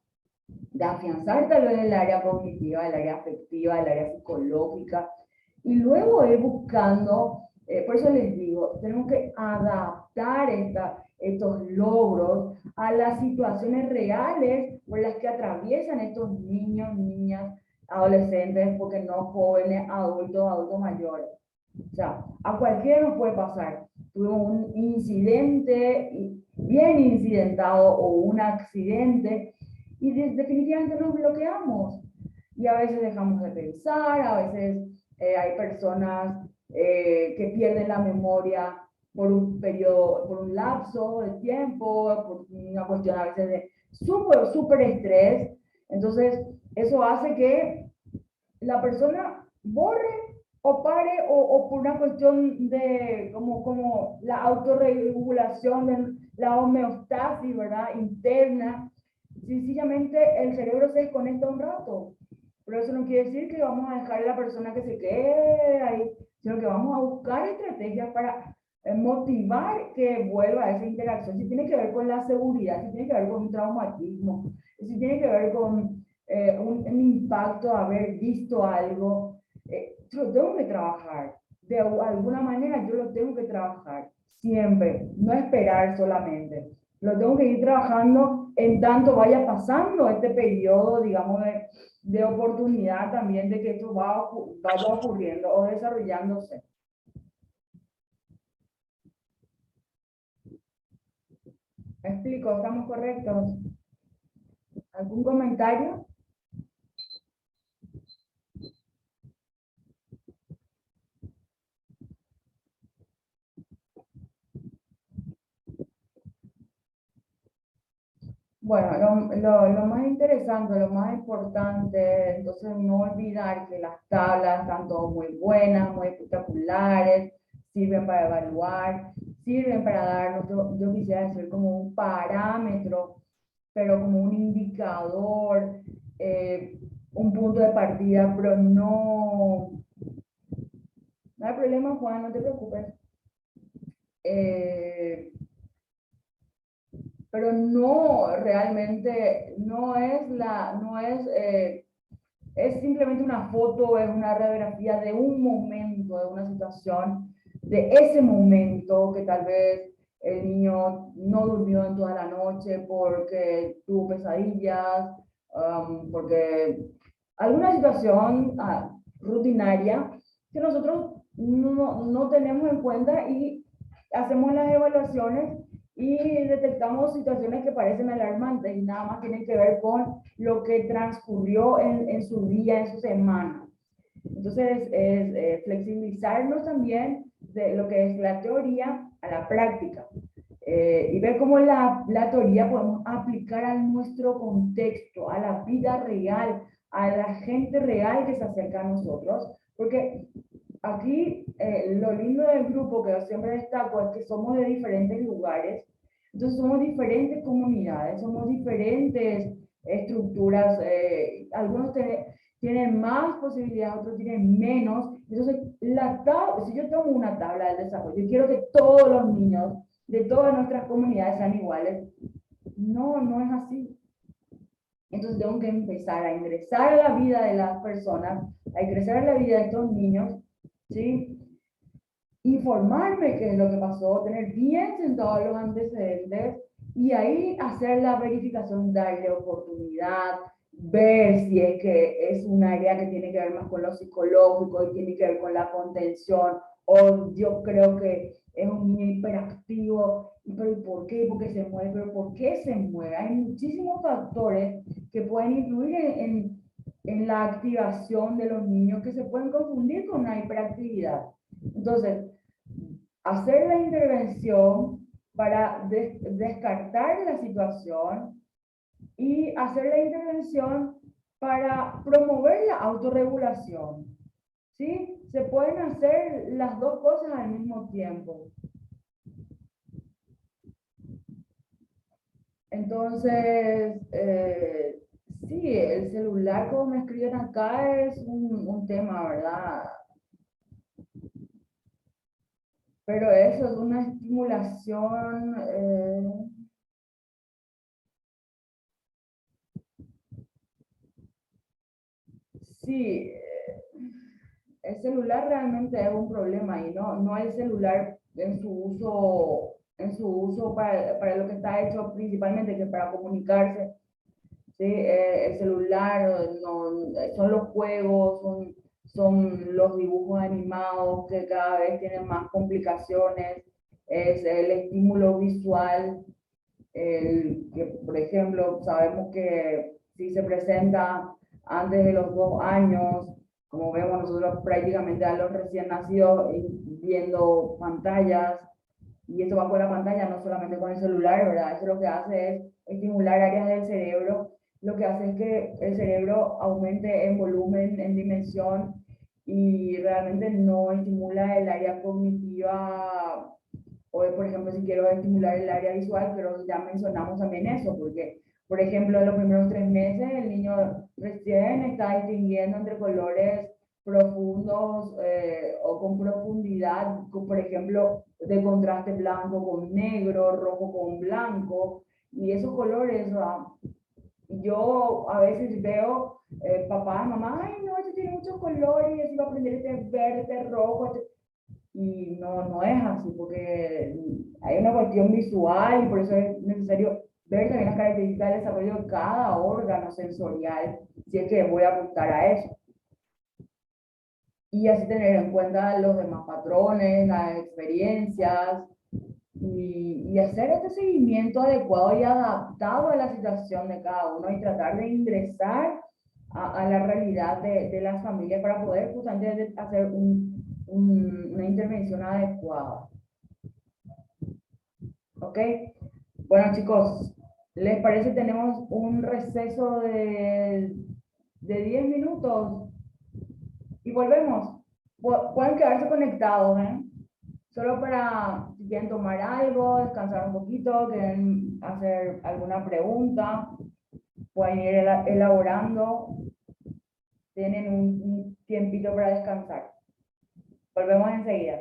de afianzar tal vez el área cognitiva, el área afectiva, el área psicológica, y luego ir buscando, por eso les digo, tenemos que adaptar estos logros a las situaciones reales por las que atraviesan estos niños, niñas, adolescentes, porque no jóvenes, adultos mayores. O sea, a cualquiera nos puede pasar. Tuvimos un incidente bien incidentado o un accidente y definitivamente nos bloqueamos. Y a veces dejamos de pensar, a veces hay personas que pierden la memoria por un periodo, por un lapso de tiempo, por una cuestión a veces de súper estrés. Entonces, eso hace que la persona borre o pare, o por una cuestión de como la autorregulación, de la homeostasis, ¿verdad?, interna, sencillamente el cerebro se desconecta un rato. Pero eso no quiere decir que vamos a dejar a la persona que se quede ahí, sino que vamos a buscar estrategias para motivar que vuelva a esa interacción. Si tiene que ver con la seguridad, si tiene que ver con un traumatismo, si tiene que ver con un impacto, haber visto algo, yo lo tengo que trabajar. De alguna manera yo lo tengo que trabajar, siempre, no esperar solamente. Lo tengo que ir trabajando en tanto vaya pasando este periodo, digamos, de oportunidad también de que esto vaya ocurriendo o desarrollándose. ¿Me explico? ¿Estamos correctos? ¿Algún comentario? Bueno, lo más interesante, lo más importante, entonces no olvidar que las tablas están todas muy buenas, muy espectaculares, sirven para evaluar, sirven para darnos, yo quisiera decir como un parámetro, pero como un indicador, un punto de partida, pero no hay problema, Juan, no te preocupes. Pero no realmente, es simplemente una foto, es una radiografía de un momento, de una situación, de ese momento que tal vez el niño no durmió en toda la noche porque tuvo pesadillas, porque alguna situación rutinaria que nosotros no tenemos en cuenta y hacemos las evaluaciones y detectamos situaciones que parecen alarmantes y nada más tienen que ver con lo que transcurrió en su día, en su semana. Entonces, es flexibilizarnos también de lo que es la teoría a la práctica y ver cómo la teoría podemos aplicar a nuestro contexto, a la vida real, a la gente real que se acerca a nosotros, porque aquí lo lindo del grupo que yo siempre destaco es que somos de diferentes lugares, entonces somos diferentes comunidades, somos diferentes estructuras, algunos tienen más posibilidades, otros tienen menos, entonces si yo tomo una tabla del desarrollo y quiero que todos los niños de todas nuestras comunidades sean iguales, no es así. Entonces tengo que empezar a ingresar a la vida de las personas, a ingresar a la vida de estos niños, ¿sí? Informarme qué es lo que pasó, tener bien sentados los antecedentes y ahí hacer la verificación, darle oportunidad, ver si es que es un área que tiene que ver más con lo psicológico y tiene que ver con la contención, o yo creo que es un niño hiperactivo, pero ¿y por qué? Porque se mueve, pero ¿por qué se mueve? Hay muchísimos factores que pueden influir en la activación de los niños que se pueden confundir con una hiperactividad. Entonces, hacer la intervención para descartar la situación y hacer la intervención para promover la autorregulación. ¿Sí? Se pueden hacer las dos cosas al mismo tiempo. Entonces, sí, el celular, como me escriben acá, es un tema, ¿verdad? Pero eso es una estimulación. Sí, el celular realmente es un problema y no el celular en su uso para lo que está hecho principalmente, que para comunicarse. ¿Sí? El celular, son los juegos, son los dibujos animados que cada vez tienen más complicaciones, es el estímulo visual, que por ejemplo sabemos que si se presenta antes de los 2 años, como vemos nosotros prácticamente a los recién nacidos viendo pantallas, y esto va por la pantalla, no solamente con el celular, ¿verdad? Eso lo que hace es estimular áreas del cerebro, lo que hace es que el cerebro aumente en volumen, en dimensión, y realmente no estimula el área cognitiva, o por ejemplo, si quiero estimular el área visual, pero ya mencionamos también eso, porque Por ejemplo, en los primeros 3 meses el niño recién está distinguiendo entre colores profundos o con profundidad, por ejemplo, de contraste blanco con negro, rojo con blanco, y esos colores, yo a veces veo papá, mamá, ay no, esto tiene muchos colores, y así va a aprender este verde, este rojo, y no, no es así, porque hay una cuestión visual y por eso es necesario ver también las características del desarrollo de cada órgano sensorial, si es que voy a apuntar a eso. Y así tener en cuenta los demás patrones, las experiencias, y hacer este seguimiento adecuado y adaptado a la situación de cada uno y tratar de ingresar a la realidad de las familias para poder justamente hacer una intervención adecuada. ¿Ok? Bueno, chicos, ¿les parece que tenemos un receso de 10 minutos y volvemos? Pueden quedarse conectados, ¿eh? Solo para, si quieren tomar algo, descansar un poquito, quieren hacer alguna pregunta, pueden ir elaborando, tienen un tiempito para descansar. Volvemos enseguida.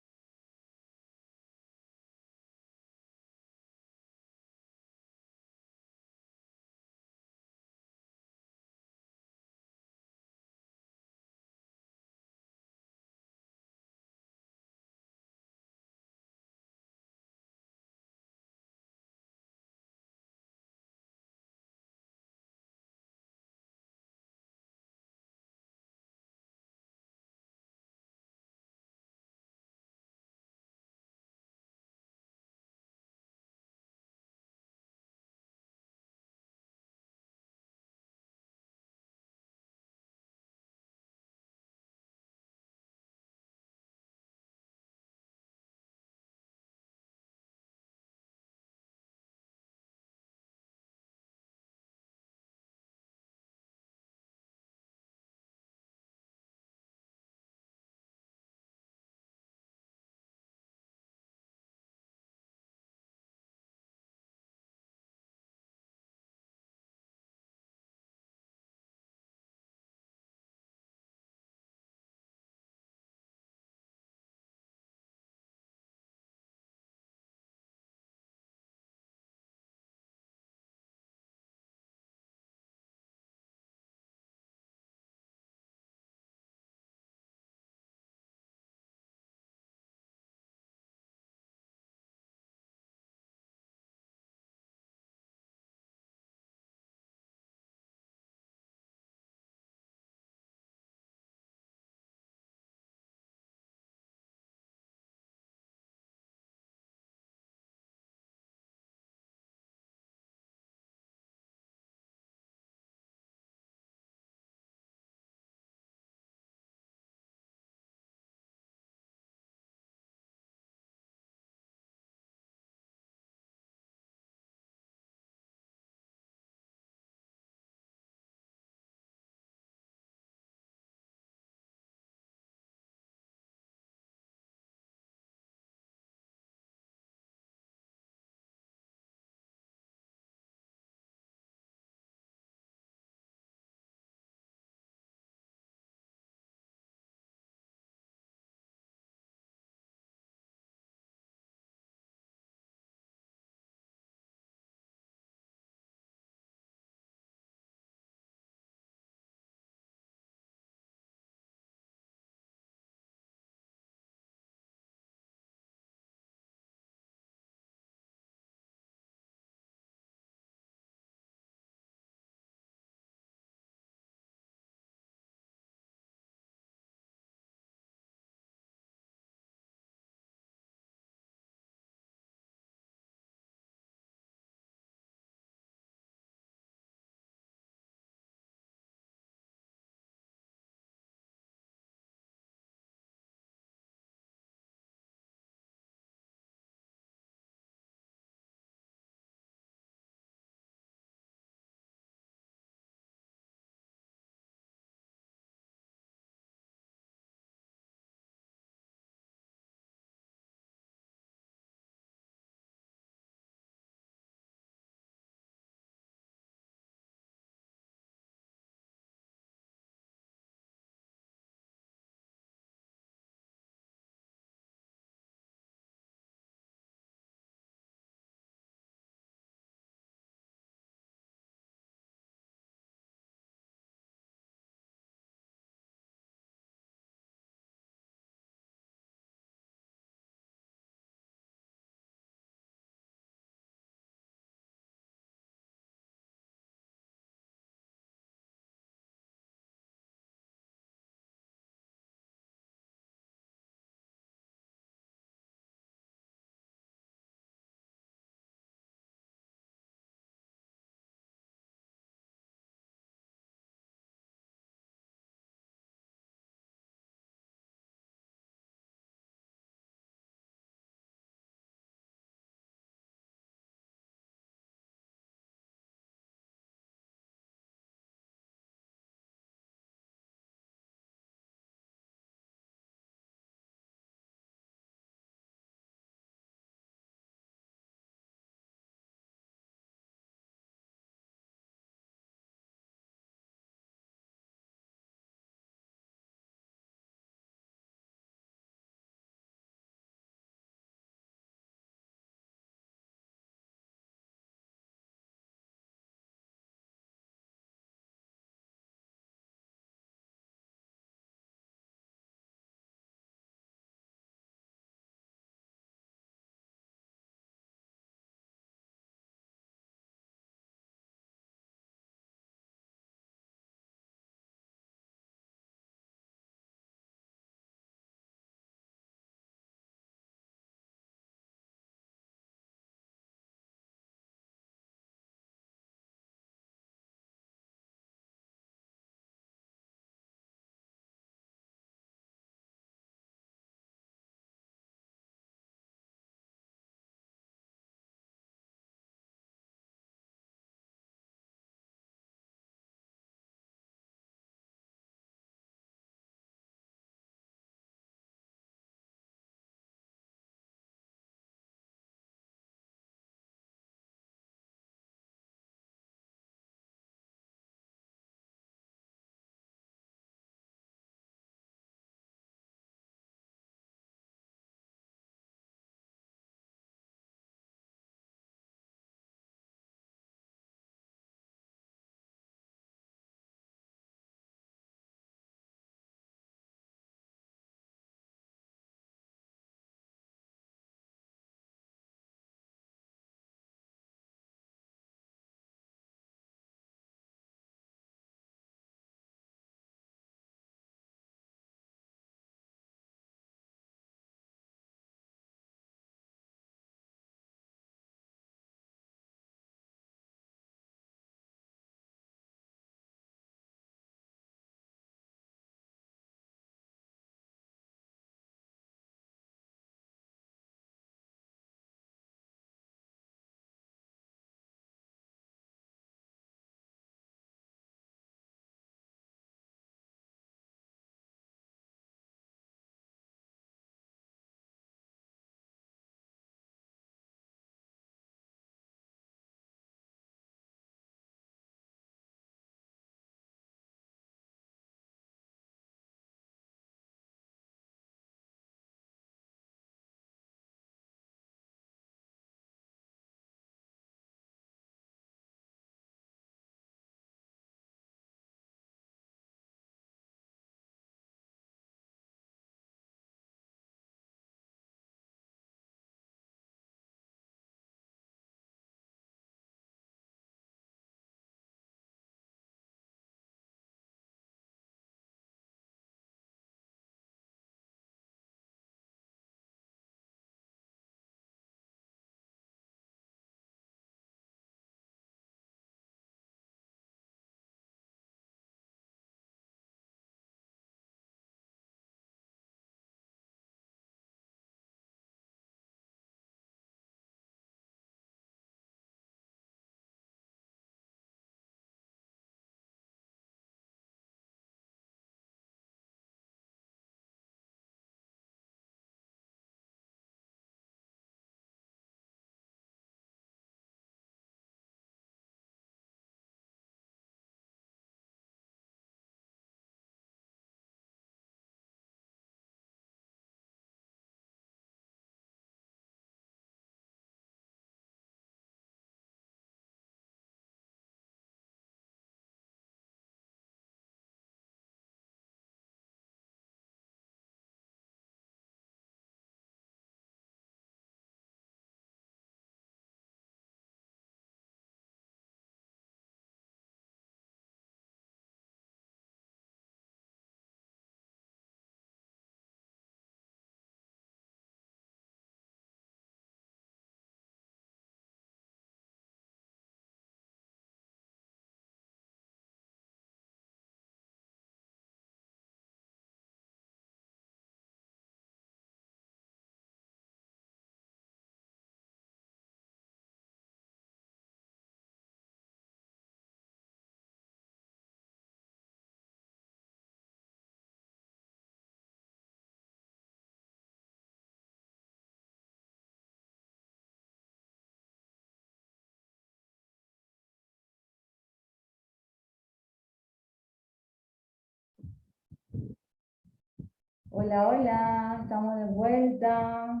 Hola, hola, estamos de vuelta.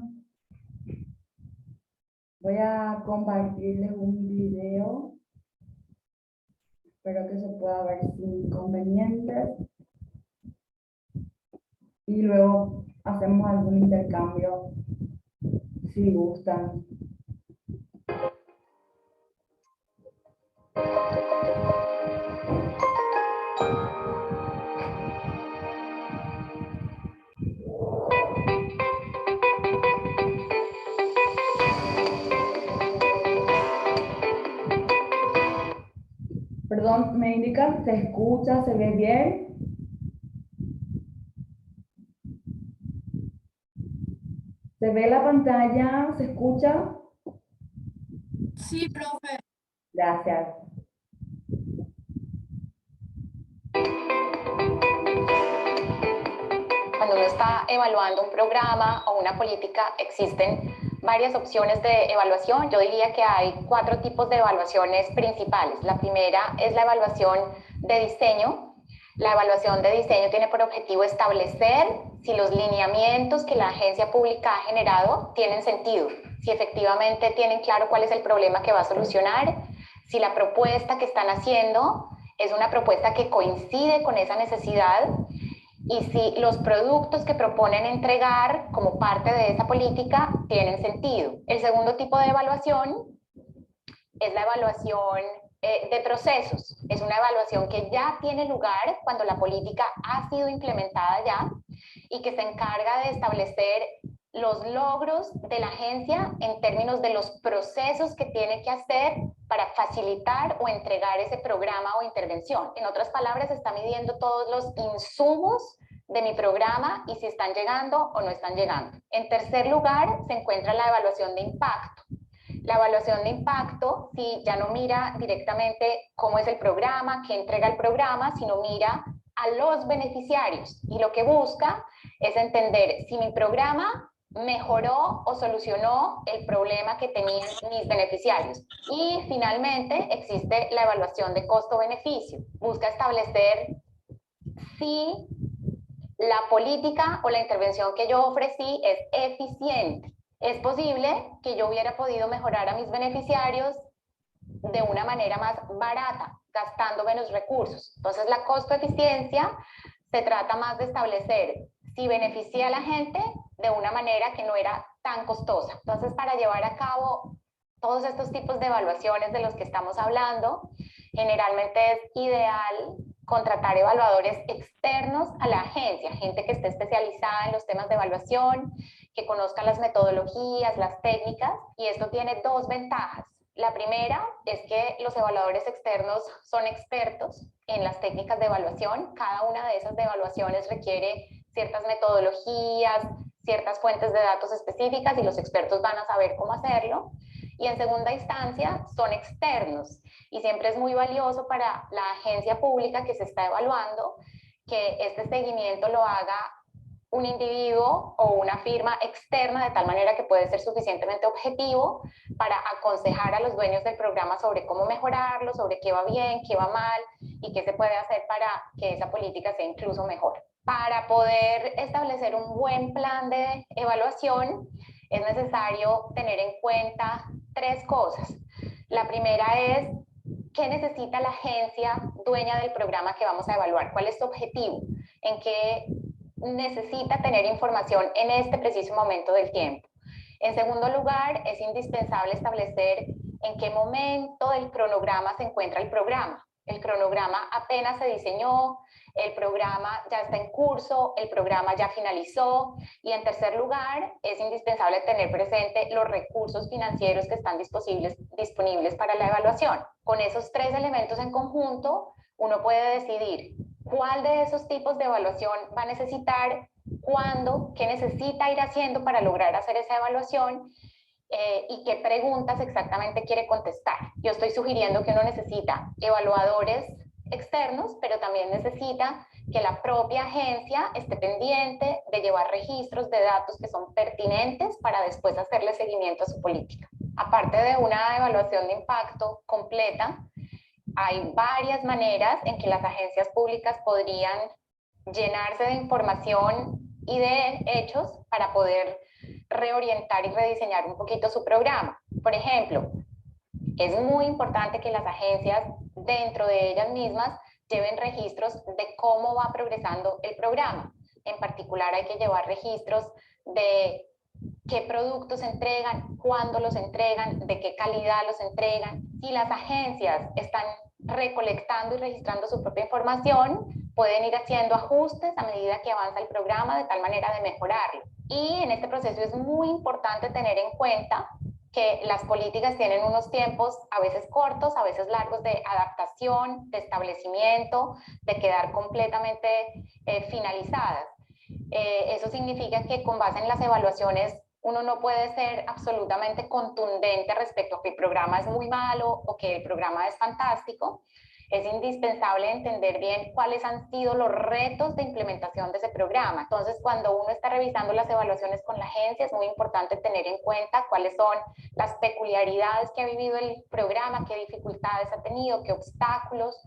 Voy a compartirles un video. Espero que se pueda ver sin inconvenientes. Y luego hacemos algún intercambio si gustan. Perdón, ¿me indican? ¿Se escucha? ¿Se ve bien? ¿Se ve la pantalla? ¿Se escucha? Sí, profe. Gracias. Cuando uno está evaluando un programa o una política, existen varias opciones de evaluación. Yo diría que hay 4 tipos de evaluaciones principales. La primera es la evaluación de diseño. La evaluación de diseño tiene por objetivo establecer si los lineamientos que la agencia pública ha generado tienen sentido, si efectivamente tienen claro cuál es el problema que va a solucionar, si la propuesta que están haciendo es una propuesta que coincide con esa necesidad, y si los productos que proponen entregar como parte de esa política tienen sentido. El segundo tipo de evaluación es la evaluación de procesos. Es una evaluación que ya tiene lugar cuando la política ha sido implementada ya y que se encarga de establecer los logros de la agencia en términos de los procesos que tiene que hacer para facilitar o entregar ese programa o intervención. En otras palabras, está midiendo todos los insumos de mi programa y si están llegando o no están llegando. En tercer lugar, se encuentra la evaluación de impacto. La evaluación de impacto, si ya no mira directamente cómo es el programa, qué entrega el programa, sino mira a los beneficiarios y lo que busca es entender si mi programa mejoró o solucionó el problema que tenían mis beneficiarios. Y finalmente existe la evaluación de costo-beneficio. Busca establecer si la política o la intervención que yo ofrecí es eficiente. Es posible que yo hubiera podido mejorar a mis beneficiarios de una manera más barata, gastando menos recursos. Entonces, la costo-eficiencia se trata más de establecer si beneficia a la gente de una manera que no era tan costosa. Entonces, para llevar a cabo todos estos tipos de evaluaciones de los que estamos hablando, generalmente es ideal contratar evaluadores externos a la agencia, gente que esté especializada en los temas de evaluación, que conozca las metodologías, las técnicas, y esto tiene 2 ventajas. La primera es que los evaluadores externos son expertos en las técnicas de evaluación. Cada una de esas evaluaciones requiere ciertas metodologías, ciertas fuentes de datos específicas y los expertos van a saber cómo hacerlo. Y en segunda instancia son externos y siempre es muy valioso para la agencia pública que se está evaluando que este seguimiento lo haga un individuo o una firma externa de tal manera que puede ser suficientemente objetivo para aconsejar a los dueños del programa sobre cómo mejorarlo, sobre qué va bien, qué va mal y qué se puede hacer para que esa política sea incluso mejor. Para poder establecer un buen plan de evaluación es necesario tener en cuenta 3 cosas. La primera es qué necesita la agencia dueña del programa que vamos a evaluar, cuál es su objetivo, en qué necesita tener información en este preciso momento del tiempo. En segundo lugar, es indispensable establecer en qué momento del cronograma se encuentra el programa. El cronograma apenas se diseñó, el programa ya está en curso, el programa ya finalizó. Y en tercer lugar, es indispensable tener presente los recursos financieros que están disponibles para la evaluación. Con esos 3 elementos en conjunto, uno puede decidir cuál de esos tipos de evaluación va a necesitar, cuándo, qué necesita ir haciendo para lograr hacer esa evaluación y qué preguntas exactamente quiere contestar. Yo estoy sugiriendo que uno necesita evaluadores externos, pero también necesita que la propia agencia esté pendiente de llevar registros de datos que son pertinentes para después hacerle seguimiento a su política. Aparte de una evaluación de impacto completa, hay varias maneras en que las agencias públicas podrían llenarse de información y de hechos para poder reorientar y rediseñar un poquito su programa. Por ejemplo, es muy importante que las agencias dentro de ellas mismas lleven registros de cómo va progresando el programa. En particular hay que llevar registros de qué productos entregan, cuándo los entregan, de qué calidad los entregan. Si las agencias están recolectando y registrando su propia información, pueden ir haciendo ajustes a medida que avanza el programa de tal manera de mejorarlo. Y en este proceso es muy importante tener en cuenta que las políticas tienen unos tiempos a veces cortos, a veces largos de adaptación, de establecimiento, de quedar completamente finalizadas. Eso significa que con base en las evaluaciones uno no puede ser absolutamente contundente respecto a que el programa es muy malo o que el programa es fantástico. Es indispensable entender bien cuáles han sido los retos de implementación de ese programa. Entonces, cuando uno está revisando las evaluaciones con la agencia, es muy importante tener en cuenta cuáles son las peculiaridades que ha vivido el programa, qué dificultades ha tenido, qué obstáculos,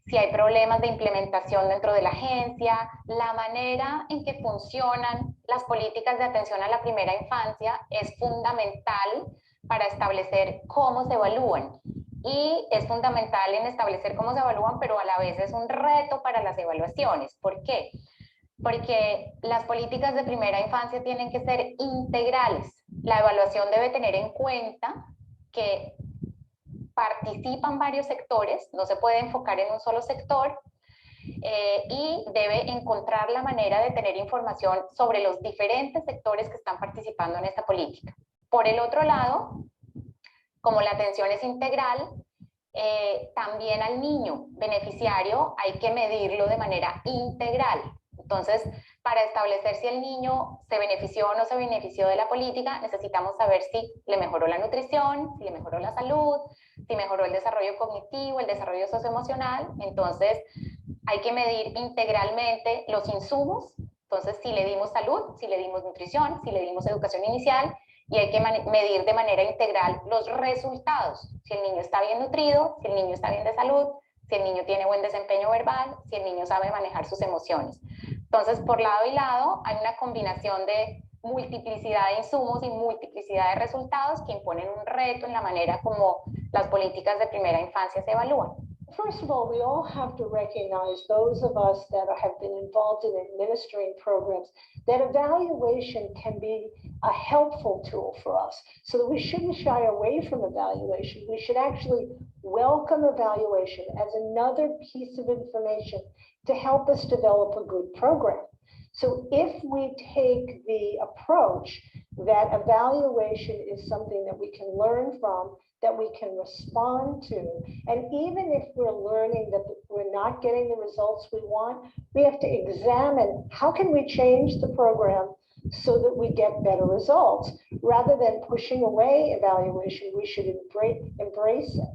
si hay problemas de implementación dentro de la agencia, la manera en que funcionan las políticas de atención a la primera infancia es fundamental para establecer cómo se evalúan. Y es fundamental en establecer cómo se evalúan, pero a la vez es un reto para las evaluaciones. ¿Por qué? Porque las políticas de primera infancia tienen que ser integrales. La evaluación debe tener en cuenta que participan varios sectores, no se puede enfocar en un solo sector, y debe encontrar la manera de tener información sobre los diferentes sectores que están participando en esta política. Por el otro lado, como la atención es integral, también al niño beneficiario hay que medirlo de manera integral. Entonces, para establecer si el niño se benefició o no se benefició de la política, necesitamos saber si le mejoró la nutrición, si le mejoró la salud, si mejoró el desarrollo cognitivo, el desarrollo socioemocional. Entonces, hay que medir integralmente los insumos. Entonces, si le dimos salud, si le dimos nutrición, si le dimos educación inicial, y hay que medir de manera integral los resultados. Si el niño está bien nutrido, si el niño está bien de salud, si el niño tiene buen desempeño verbal, si el niño sabe manejar sus emociones. Entonces, por lado y lado, hay una combinación de multiplicidad de insumos y multiplicidad de resultados que imponen un reto en la manera como las políticas de primera infancia se evalúan. First of all, we all have to recognize, those of us that have been involved in administering programs, that evaluation can be a helpful tool for us, so that we shouldn't shy away from evaluation. We should actually welcome evaluation as another piece of information to help us develop a good program. So if we take the approach that evaluation is something that we can learn from, that we can respond to, and even if we're learning that we're not getting the results we want, we have to examine how can we change the program so that we get better results. Rather than pushing away evaluation, we should embrace it.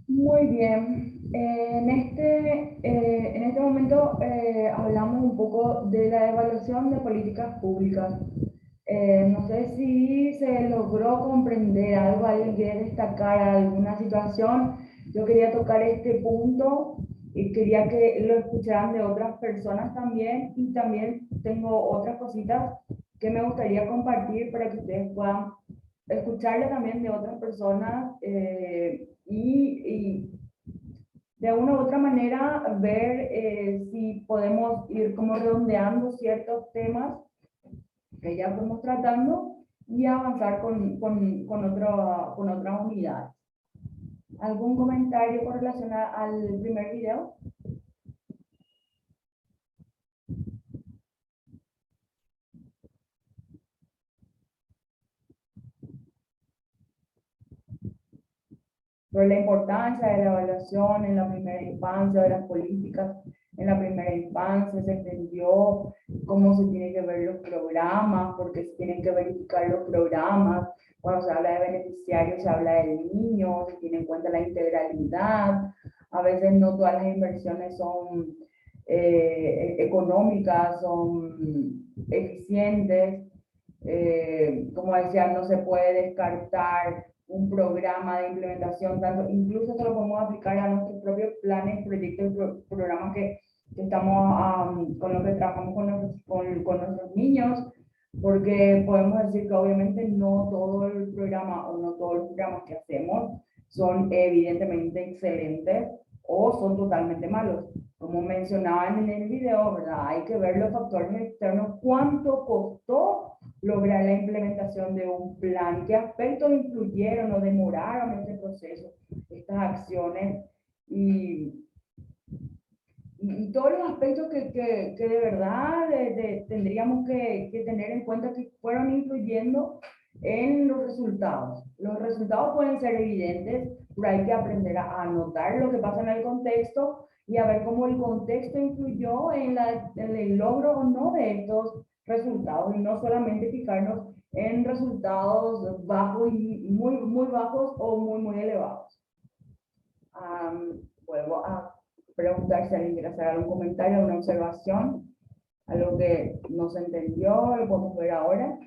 Muy bien, en este momento hablamos un poco de la evaluación de políticas públicas. No sé si se logró comprender algo, alguien quiere destacar alguna situación. Yo quería tocar este punto y quería que lo escucharan de otras personas también, y también tengo otras cositas que me gustaría compartir para que ustedes puedan escucharle también de otras personas, y de una u otra manera ver si podemos ir como redondeando ciertos temas que ya fuimos tratando y avanzar con otras unidades. ¿Algún comentario con relación al primer video? Sobre la importancia de la evaluación en la primera infancia, de las políticas en la primera infancia, se entendió cómo se tienen que ver los programas, porque se tienen que verificar los programas. Cuando se habla de beneficiarios, se habla del niño, se tiene en cuenta la integralidad. A veces no todas las inversiones son económicas, son eficientes. Como decía, no se puede descartar un programa de implementación, tanto, incluso se lo podemos aplicar a nuestros propios planes, proyectos y programas que estamos, con los que trabajamos con nuestros niños, porque podemos decir que obviamente no todo el programa o no todos los programas que hacemos son evidentemente excelentes o son totalmente malos. Como mencionaban en el video, ¿verdad? Hay que ver los factores externos, cuánto costó lograr la implementación de un plan, qué aspectos influyeron o demoraron este proceso, estas acciones y todos los aspectos que de verdad tendríamos que tener en cuenta que fueron influyendo en los resultados. Los resultados pueden ser evidentes, pero hay que aprender a anotar lo que pasa en el contexto y a ver cómo el contexto influyó en el logro o no de estos resultados, y no solamente fijarnos en resultados bajos y muy bajos o muy elevados. Vuelvo a preguntar si alguien quiere hacer algún comentario, alguna observación, algo que no se entendió, lo podemos ver ahora,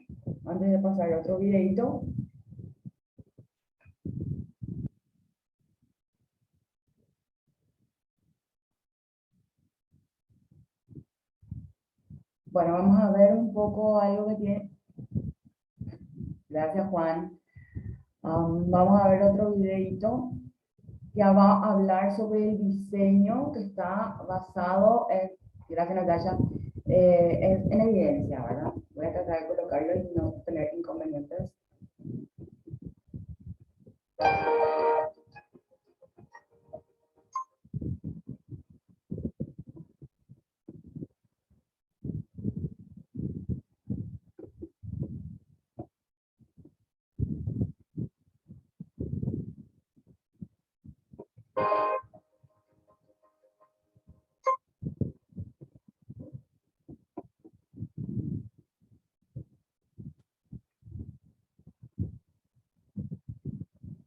antes de pasar a otro videito. Bueno, vamos a ver un poco algo que tiene. Gracias, Juan. Vamos a ver otro videito que va a hablar sobre el diseño que está basado en, gracias Natalia, en evidencia, ¿verdad? Voy a tratar de colocarlo y no tener inconvenientes.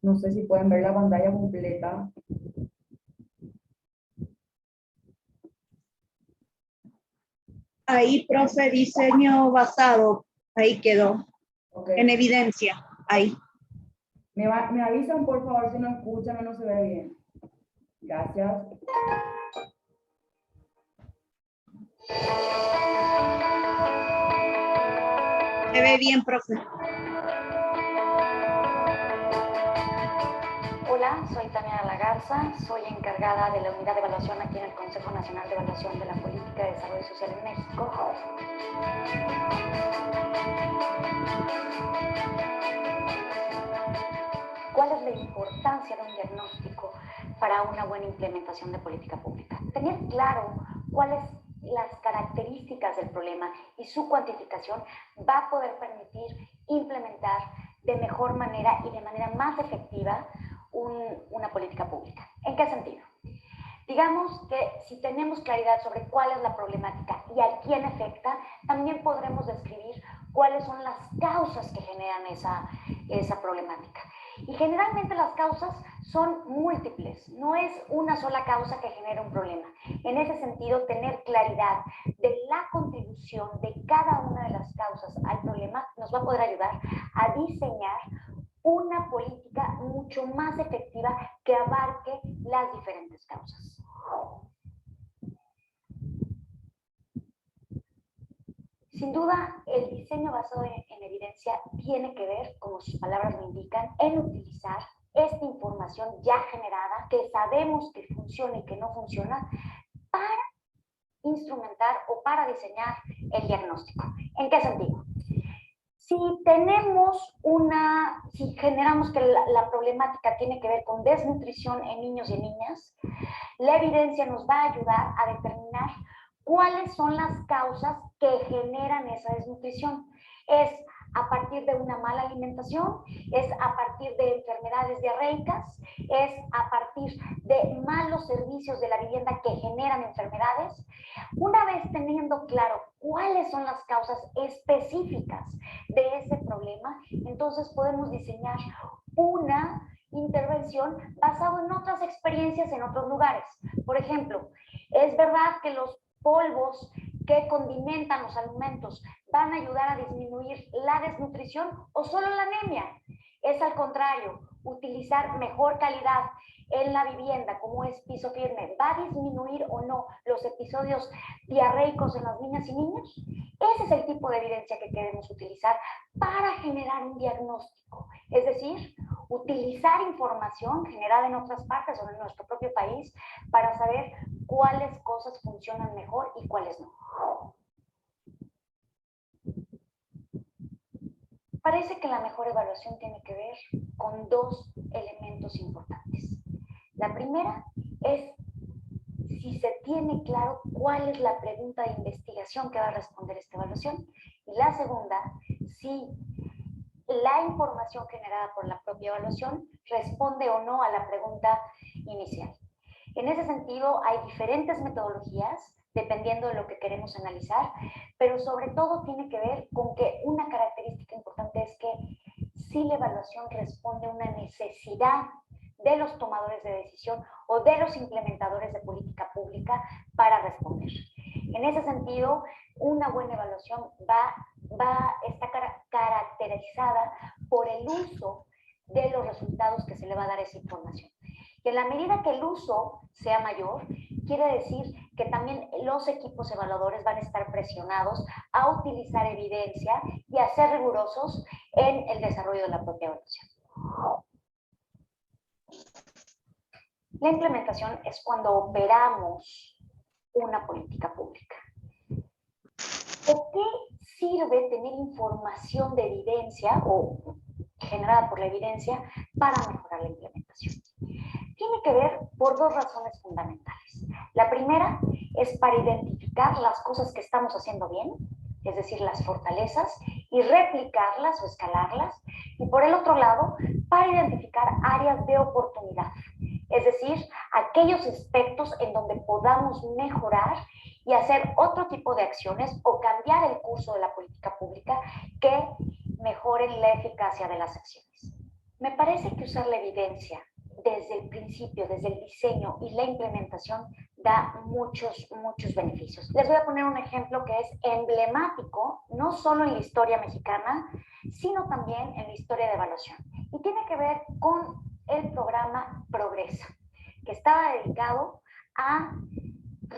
No sé si pueden ver la pantalla completa. Ahí, profe, diseño basado. Ahí quedó. Okay. En evidencia. Ahí. Me avisan, por favor, si no escuchan o no se ve bien. Gracias. Se ve bien, profe. Hola, soy Tania Lagarza, soy encargada de la unidad de evaluación aquí en el Consejo Nacional de Evaluación de la Política de Desarrollo Social en México. ¿Cuál es la importancia de un diagnóstico para una buena implementación de política pública? Tener claro cuáles las características del problema y su cuantificación va a poder permitir implementar de mejor manera y de manera más efectiva una política pública. ¿En qué sentido? Digamos que si tenemos claridad sobre cuál es la problemática y a quién afecta, también podremos describir cuáles son las causas que generan esa problemática. Y generalmente las causas son múltiples, no es una sola causa que genera un problema. En ese sentido, tener claridad de la contribución de cada una de las causas al problema nos va a poder ayudar a diseñar una política mucho más efectiva que abarque las diferentes causas. Sin duda, el diseño basado en evidencia tiene que ver, como sus palabras lo indican, en utilizar esta información ya generada, que sabemos que funciona y que no funciona, para instrumentar o para diseñar el diagnóstico. ¿En qué sentido? Si generamos que la problemática tiene que ver con desnutrición en niños y en niñas, la evidencia nos va a ayudar a determinar cuáles son las causas que generan esa desnutrición. Es a partir de una mala alimentación, es a partir de enfermedades diarreicas, es a partir de malos servicios de la vivienda que generan enfermedades. Una vez teniendo claro cuáles son las causas específicas de ese problema, entonces podemos diseñar una intervención basada en otras experiencias en otros lugares. Por ejemplo, es verdad que los polvos que condimentan los alimentos van a ayudar a disminuir la desnutrición o solo la anemia. Es al contrario, utilizar mejor calidad en la vivienda, como es piso firme, ¿va a disminuir o no los episodios diarreicos en las niñas y niños? Ese es el tipo de evidencia que queremos utilizar para generar un diagnóstico. Es decir, utilizar información generada en otras partes o en nuestro propio país para saber cuáles cosas funcionan mejor y cuáles no. Parece que la mejor evaluación tiene que ver con dos elementos importantes. La primera es si se tiene claro cuál es la pregunta de investigación que va a responder esta evaluación. Y la segunda, si la información generada por la propia evaluación responde o no a la pregunta inicial. En ese sentido, hay diferentes metodologías dependiendo de lo que queremos analizar, pero sobre todo tiene que ver con que una característica importante es que si la evaluación responde a una necesidad de los tomadores de decisión o de los implementadores de política pública para responder. En ese sentido, una buena evaluación está caracterizada por el uso de los resultados que se le va a dar a esa información. Y en la medida que el uso sea mayor, quiere decir que también los equipos evaluadores van a estar presionados a utilizar evidencia y a ser rigurosos en el desarrollo de la propia evaluación. La implementación es cuando operamos una política pública. ¿De qué sirve tener información de evidencia o generada por la evidencia para mejorar la implementación? Tiene que ver por dos razones fundamentales. La primera es para identificar las cosas que estamos haciendo bien, es decir, las fortalezas, y replicarlas o escalarlas. Y por el otro lado, para identificar áreas de oportunidad, es decir, aquellos aspectos en donde podamos mejorar y hacer otro tipo de acciones o cambiar el curso de la política pública que mejoren la eficacia de las acciones. Me parece que usar la evidencia desde el principio, desde el diseño y la implementación da muchos beneficios. Les voy a poner un ejemplo que es emblemático, no solo en la historia mexicana, sino también en la historia de evaluación. Y tiene que ver con el programa Progresa, que estaba dedicado a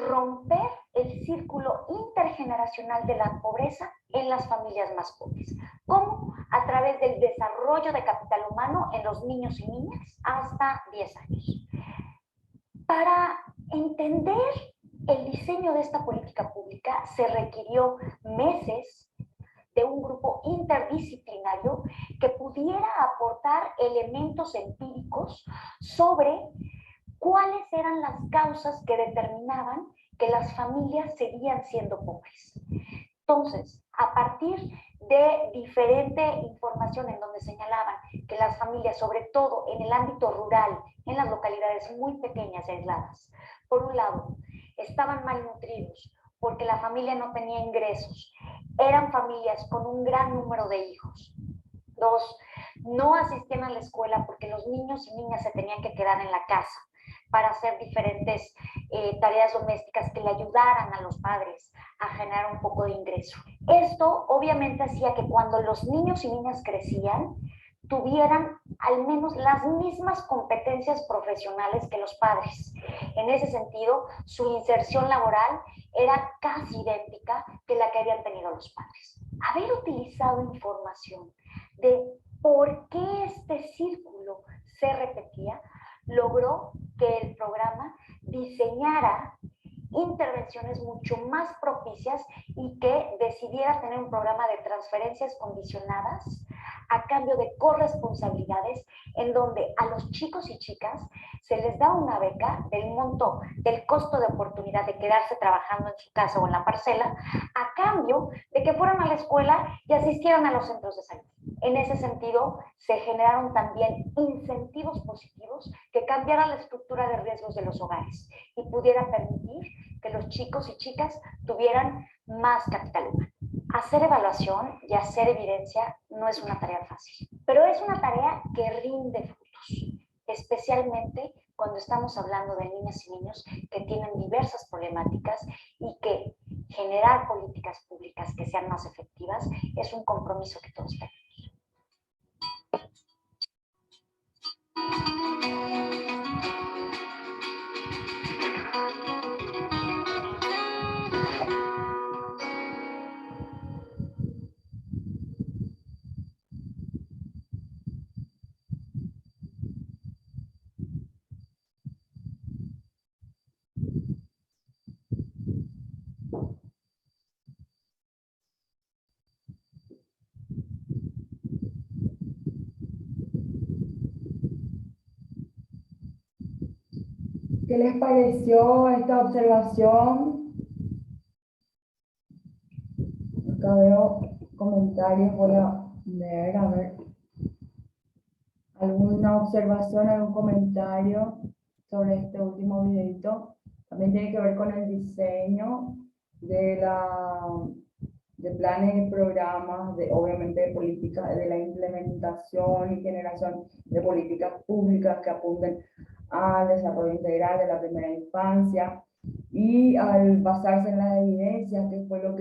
romper el círculo intergeneracional de la pobreza en las familias más pobres. ¿Cómo? A través del desarrollo de capital humano en los niños y niñas hasta 10 años. Para entender el diseño de esta política pública se requirió meses de un grupo interdisciplinario que pudiera aportar elementos empíricos sobre cuáles eran las causas que determinaban que las familias seguían siendo pobres. Entonces, a partir de diferente información en donde señalaban que las familias, sobre todo en el ámbito rural, en las localidades muy pequeñas y aisladas, por un lado, estaban malnutridos porque la familia no tenía ingresos, eran familias con un gran número de hijos. Dos, no asistían a la escuela porque los niños y niñas se tenían que quedar en la casa para hacer diferentes tareas domésticas que le ayudaran a los padres a generar un poco de ingreso. Esto obviamente hacía que cuando los niños y niñas crecían, tuvieran al menos las mismas competencias profesionales que los padres. En ese sentido, su inserción laboral era casi idéntica que la que habían tenido los padres. Haber utilizado información de por qué este círculo se repetía, logró que el programa diseñara intervenciones mucho más propicias y que decidiera tener un programa de transferencias condicionadas a cambio de corresponsabilidades en donde a los chicos y chicas se les da una beca del monto, del costo de oportunidad de quedarse trabajando en su casa o en la parcela, a cambio de que fueran a la escuela y asistieran a los centros de salud. En ese sentido, se generaron también incentivos positivos que cambiaran la estructura de riesgos de los hogares y pudieran permitir que los chicos y chicas tuvieran más capital humano. Hacer evaluación y hacer evidencia no es una tarea fácil, pero es una tarea que rinde frutos, especialmente cuando estamos hablando de niñas y niños que tienen diversas problemáticas y que generar políticas públicas que sean más efectivas es un compromiso que todos tenemos. ¿Qué les pareció esta observación? Acá veo comentarios, voy a leer, a ver. ¿Alguna observación, algún comentario sobre este último videito? También tiene que ver con el diseño de planes y programas, obviamente de políticas, de la implementación y generación de políticas públicas que apunten al desarrollo integral de la primera infancia, y al basarse en las evidencias, qué fue lo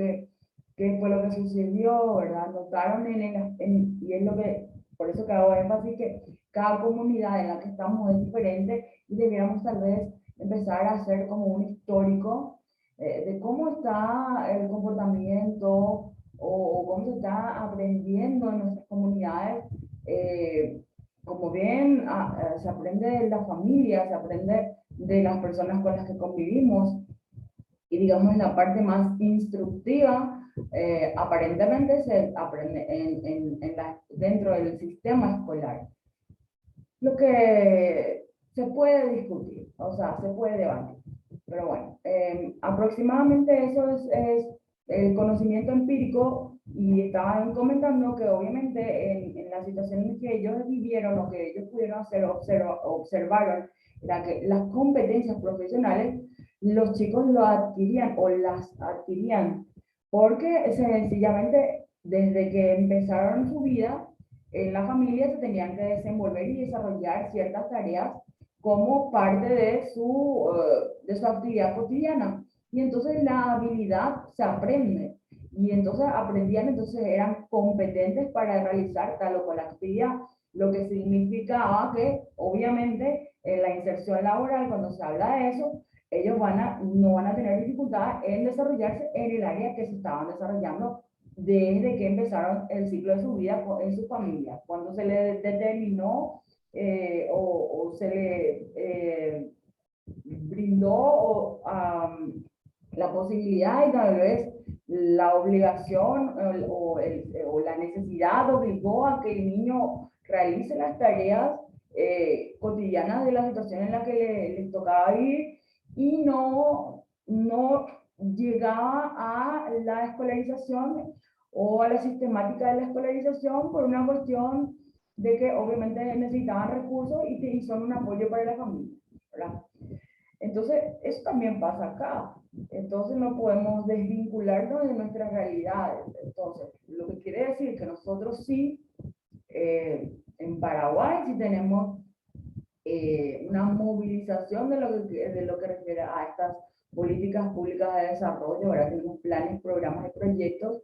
que sucedió, ¿verdad? Notaron y es lo que, por eso que hago énfasis, que cada comunidad en la que estamos es diferente y debiéramos tal vez empezar a hacer como un histórico de cómo está el comportamiento o cómo se está aprendiendo en nuestras comunidades. Como bien, se aprende de la familia, se aprende de las personas con las que convivimos, y digamos en la parte más instructiva, aparentemente se aprende dentro del sistema escolar. Lo que se puede discutir, o sea, se puede debatir. Pero bueno, aproximadamente eso es el conocimiento empírico, y estaban comentando que obviamente en la situación en que ellos vivieron o que ellos pudieron hacer, observaron que las competencias profesionales los chicos lo adquirían o las adquirían porque sencillamente desde que empezaron su vida en la familia se tenían que desenvolver y desarrollar ciertas tareas como parte de su actividad cotidiana. Y entonces la habilidad se aprende. Y entonces aprendían, entonces eran competentes para realizar tal o cual actividad, lo que significaba que obviamente en la inserción laboral, cuando se habla de eso, ellos no van a tener dificultad en desarrollarse en el área que se estaban desarrollando desde que empezaron el ciclo de su vida en su familia. Cuando se le determinó o se le brindó la posibilidad y tal vez la obligación o la necesidad obligó a que el niño realice las tareas cotidianas de la situación en la que les tocaba vivir, y no llegaba a la escolarización o a la sistemática de la escolarización por una cuestión de que obviamente necesitaban recursos y son un apoyo para la familia, ¿verdad? Entonces, eso también pasa acá. Entonces, no podemos desvincularnos de nuestras realidades. Entonces, lo que quiere decir que nosotros sí, en Paraguay, sí tenemos una movilización de lo que refiere a estas políticas públicas de desarrollo. Ahora tenemos planes, programas y proyectos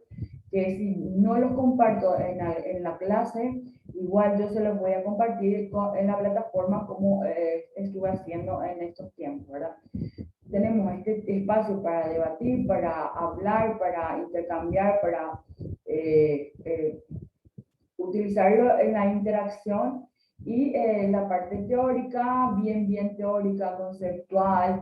que si no los comparto en la clase, igual yo se los voy a compartir en la plataforma como estuve haciendo en estos tiempos, ¿verdad? Tenemos este espacio para debatir, para hablar, para intercambiar, para utilizarlo en la interacción, y la parte teórica, bien teórica, conceptual,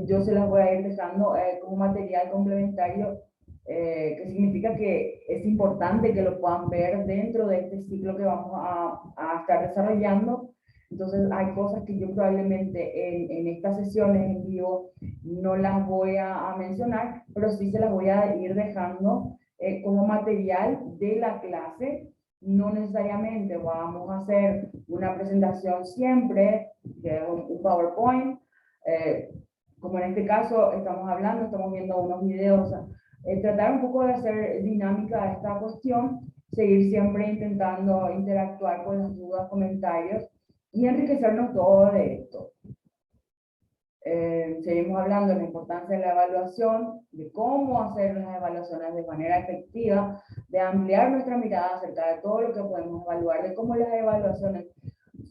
yo se las voy a ir dejando como material complementario, que significa que es importante que lo puedan ver dentro de este ciclo que vamos a estar desarrollando, Entonces hay cosas que yo probablemente en estas sesiones en vivo no las voy a mencionar, pero sí se las voy a ir dejando como material de la clase. No necesariamente vamos a hacer una presentación siempre, que es un PowerPoint, como en este caso estamos viendo unos videos, tratar un poco de hacer dinámica esta cuestión, seguir siempre intentando interactuar con las dudas, comentarios y enriquecernos todo de esto. Seguimos hablando de la importancia de la evaluación, de cómo hacer las evaluaciones de manera efectiva, de ampliar nuestra mirada acerca de todo lo que podemos evaluar, de cómo las evaluaciones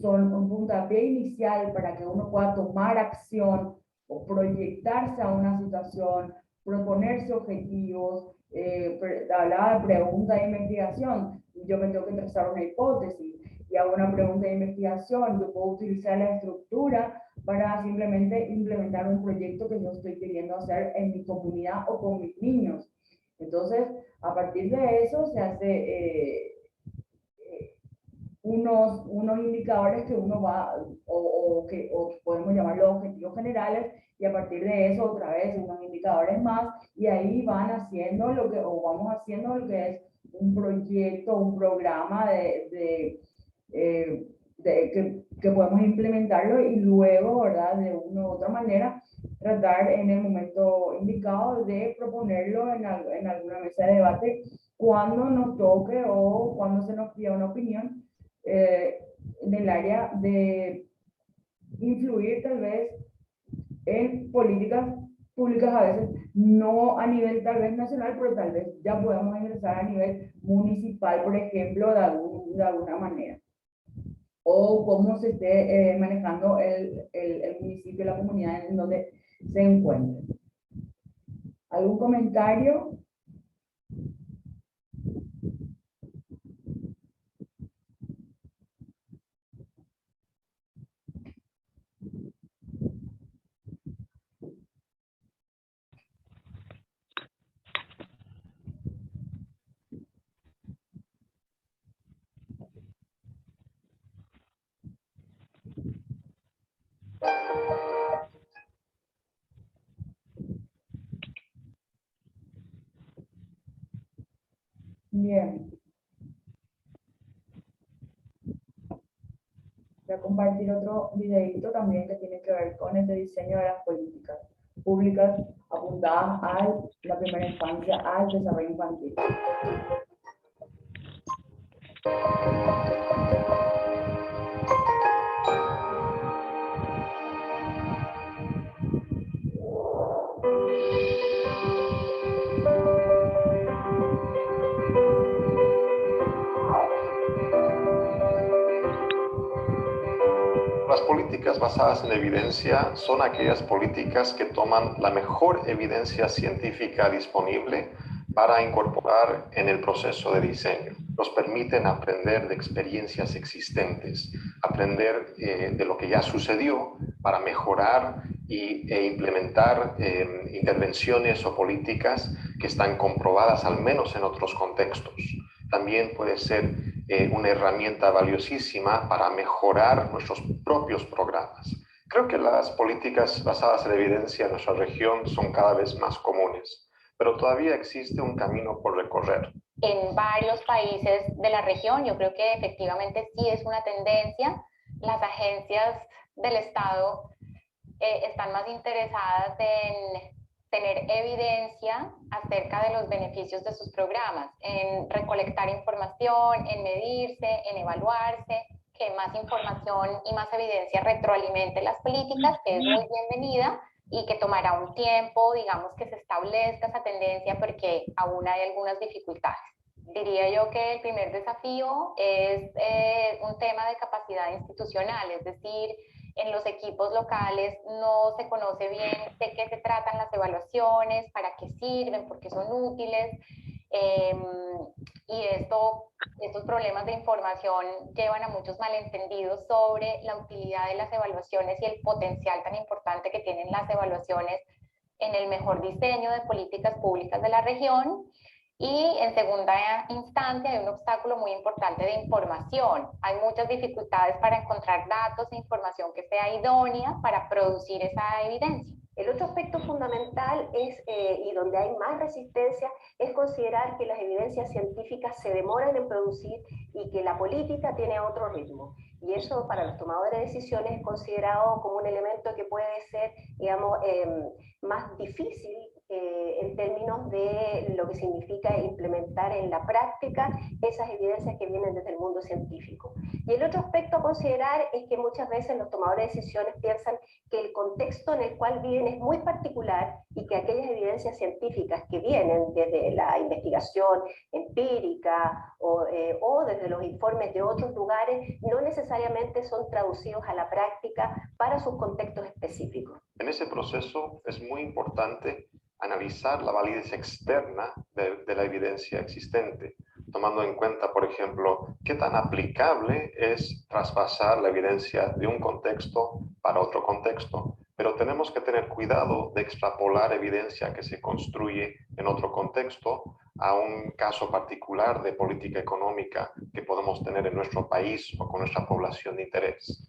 son un puntapié inicial para que uno pueda tomar acción o proyectarse a una situación, proponerse objetivos. Hablaba de pregunta de investigación. Yo me tengo que trazar una hipótesis y hago una pregunta de investigación. Yo puedo utilizar la estructura para simplemente implementar un proyecto que yo estoy queriendo hacer en mi comunidad o con mis niños. Entonces, a partir de eso se hace unos indicadores que uno va, o que podemos llamarlo objetivos generales, y a partir de eso otra vez unos indicadores más, y ahí van haciendo lo que, o vamos haciendo lo que es un proyecto, un programa que podemos implementarlo y luego, ¿verdad? De una u otra manera, tratar en el momento indicado de proponerlo en alguna mesa de debate cuando nos toque o cuando se nos pida una opinión en el área de influir tal vez en políticas públicas a veces, no a nivel tal vez nacional, pero tal vez ya podemos ingresar a nivel municipal, por ejemplo, de alguna manera. O cómo se esté manejando el municipio, la comunidad en donde se encuentre. ¿Algún comentario? Bien. Voy a compartir otro videito también que tiene que ver con este diseño de las políticas públicas apuntadas a la primera infancia, al desarrollo infantil. Las políticas basadas en evidencia son aquellas políticas que toman la mejor evidencia científica disponible para incorporar en el proceso de diseño. Nos permiten aprender de experiencias existentes, aprender de lo que ya sucedió para mejorar e implementar intervenciones o políticas que están comprobadas al menos en otros contextos. También puede ser una herramienta valiosísima para mejorar nuestros propios programas. Creo que las políticas basadas en evidencia en nuestra región son cada vez más comunes, pero todavía existe un camino por recorrer. En varios países de la región, yo creo que efectivamente sí es una tendencia. Las agencias del Estado están más interesadas en tener evidencia acerca de los beneficios de sus programas, en recolectar información, en medirse, en evaluarse, que más información y más evidencia retroalimente las políticas, que es muy bienvenida y que tomará un tiempo, digamos, que se establezca esa tendencia porque aún hay algunas dificultades. Diría yo que el primer desafío es un tema de capacidad institucional, es decir, en los equipos locales no se conoce bien de qué se tratan las evaluaciones, para qué sirven, por qué son útiles, y estos problemas de información llevan a muchos malentendidos sobre la utilidad de las evaluaciones y el potencial tan importante que tienen las evaluaciones en el mejor diseño de políticas públicas de la región. Y en segunda instancia hay un obstáculo muy importante de información. Hay muchas dificultades para encontrar datos e información que sea idónea para producir esa evidencia. El otro aspecto fundamental es, y donde hay más resistencia, es considerar que las evidencias científicas se demoran en producir y que la política tiene otro ritmo. Y eso para los tomadores de decisiones es considerado como un elemento que puede ser, digamos, más difícil en términos de lo que significa implementar en la práctica esas evidencias que vienen desde el mundo científico. Y el otro aspecto a considerar es que muchas veces los tomadores de decisiones piensan que el contexto en el cual viven es muy particular y que aquellas evidencias científicas que vienen desde la investigación empírica o desde los informes de otros lugares no necesariamente son traducidos a la práctica para sus contextos específicos. En ese proceso es muy importante analizar la validez externa de la evidencia existente, tomando en cuenta, por ejemplo, qué tan aplicable es traspasar la evidencia de un contexto para otro contexto. Pero tenemos que tener cuidado de extrapolar evidencia que se construye en otro contexto a un caso particular de política económica que podemos tener en nuestro país o con nuestra población de interés.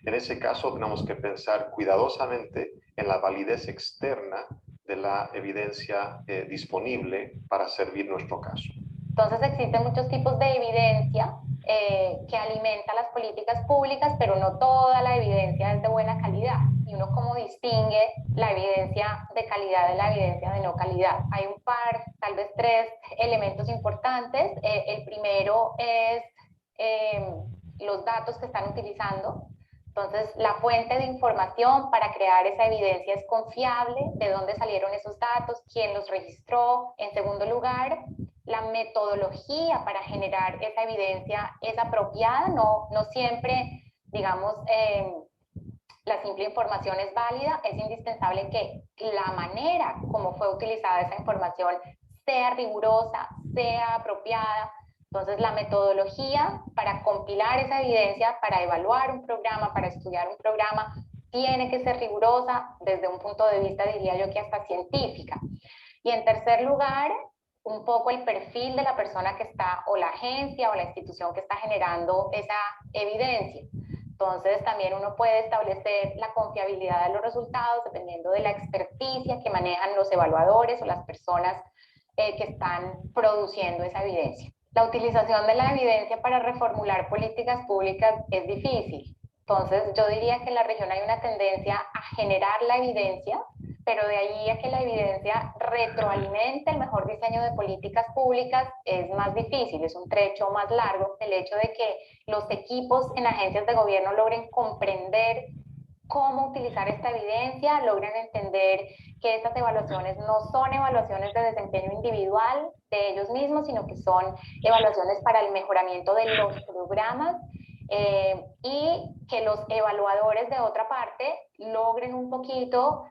En ese caso tenemos que pensar cuidadosamente en la validez externa de la evidencia disponible para servir nuestro caso. Entonces existen muchos tipos de evidencia que alimenta las políticas públicas, pero no toda la evidencia es de buena calidad. Y uno cómo distingue la evidencia de calidad de la evidencia de no calidad. Hay un par, tal vez tres elementos importantes. El primero es los datos que están utilizando. Entonces, la fuente de información para crear esa evidencia es confiable, de dónde salieron esos datos, quién los registró. En segundo lugar, la metodología para generar esa evidencia es apropiada, no siempre, digamos, la simple información es válida, es indispensable que la manera como fue utilizada esa información sea rigurosa, sea apropiada. Entonces, la metodología para compilar esa evidencia, para evaluar un programa, para estudiar un programa, tiene que ser rigurosa desde un punto de vista, diría yo, que hasta científica. Y en tercer lugar, un poco el perfil de la persona que está, o la agencia o la institución que está generando esa evidencia. Entonces, también uno puede establecer la confiabilidad de los resultados dependiendo de la experticia que manejan los evaluadores o las personas que están produciendo esa evidencia. La utilización de la evidencia para reformular políticas públicas es difícil. Entonces, yo diría que en la región hay una tendencia a generar la evidencia, pero de ahí a que la evidencia retroalimente el mejor diseño de políticas públicas es más difícil, es un trecho más largo. El hecho de que los equipos en agencias de gobierno logren comprender cómo utilizar esta evidencia, logran entender que estas evaluaciones no son evaluaciones de desempeño individual de ellos mismos, sino que son evaluaciones para el mejoramiento de los programas, y que los evaluadores de otra parte logren un poquito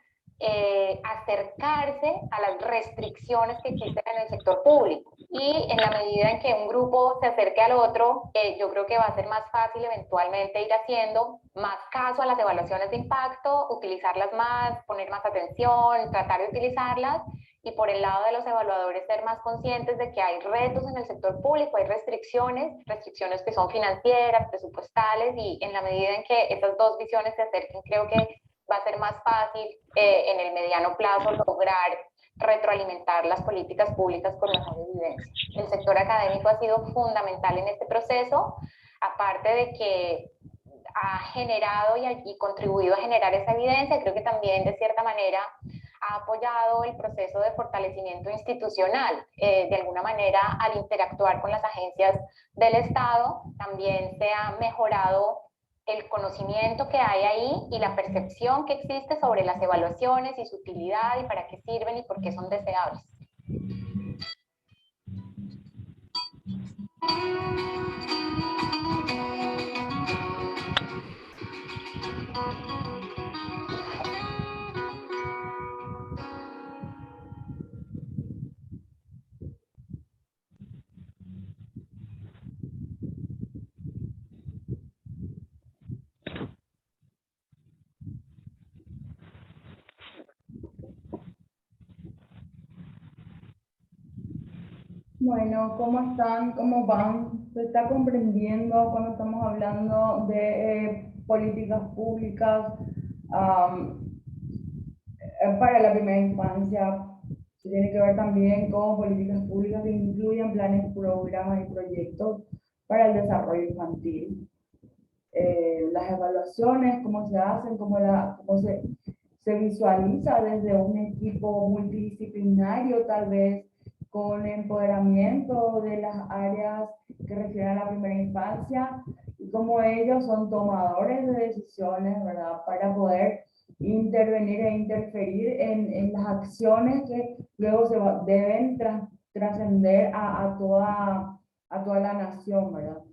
acercarse a las restricciones que existen en el sector público. Y en la medida en que un grupo se acerque al otro, yo creo que va a ser más fácil eventualmente ir haciendo más caso a las evaluaciones de impacto, utilizarlas más, poner más atención, tratar de utilizarlas, y por el lado de los evaluadores ser más conscientes de que hay retos en el sector público, hay restricciones que son financieras, presupuestales, y en la medida en que estas dos visiones se acerquen, creo que va a ser más fácil en el mediano plazo lograr retroalimentar las políticas públicas con mejor evidencia. El sector académico ha sido fundamental en este proceso, aparte de que ha generado y contribuido a generar esa evidencia. Creo que también de cierta manera ha apoyado el proceso de fortalecimiento institucional. De alguna manera, al interactuar con las agencias del Estado, también se ha mejorado el conocimiento que hay ahí y la percepción que existe sobre las evaluaciones y su utilidad y para qué sirven y por qué son deseables. Bueno, ¿cómo están? ¿Cómo van? ¿Se está comprendiendo cuando estamos hablando de políticas públicas para la primera infancia? Se tiene que ver también con políticas públicas que incluyan planes, programas y proyectos para el desarrollo infantil. Las evaluaciones, cómo se hacen, cómo se visualiza desde un equipo multidisciplinario, tal vez con empoderamiento de las áreas que refieren a la primera infancia, y cómo ellos son tomadores de decisiones, ¿verdad? Para poder intervenir e interferir en las acciones que luego deben trascender a toda la nación, ¿verdad?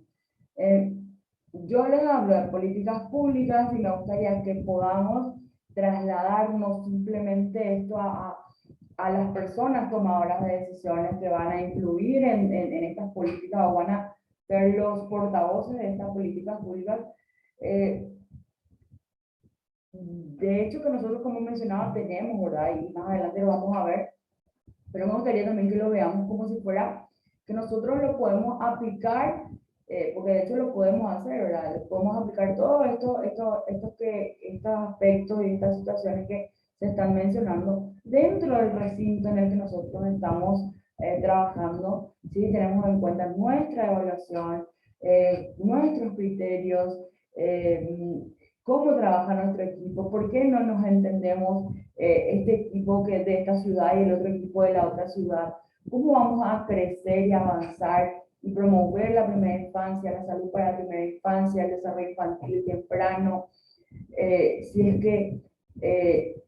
Yo les hablo de políticas públicas y me gustaría que podamos trasladarnos simplemente esto a las personas tomadoras de decisiones que van a influir en estas políticas o van a ser los portavoces de estas políticas públicas. De hecho, que nosotros, como mencionaba, tenemos, ¿verdad? Y más adelante lo vamos a ver, pero me gustaría también que lo veamos como si fuera que nosotros lo podemos aplicar, porque de hecho lo podemos hacer, ¿verdad? Podemos aplicar todos estos aspectos y estas situaciones que se están mencionando dentro del recinto en el que nosotros estamos trabajando. ¿Sí? Tenemos en cuenta nuestra evaluación, nuestros criterios, cómo trabaja nuestro equipo, por qué no nos entendemos este equipo que es de esta ciudad y el otro equipo de la otra ciudad, cómo vamos a crecer y avanzar y promover la primera infancia, la salud para la primera infancia, el desarrollo infantil temprano, si es que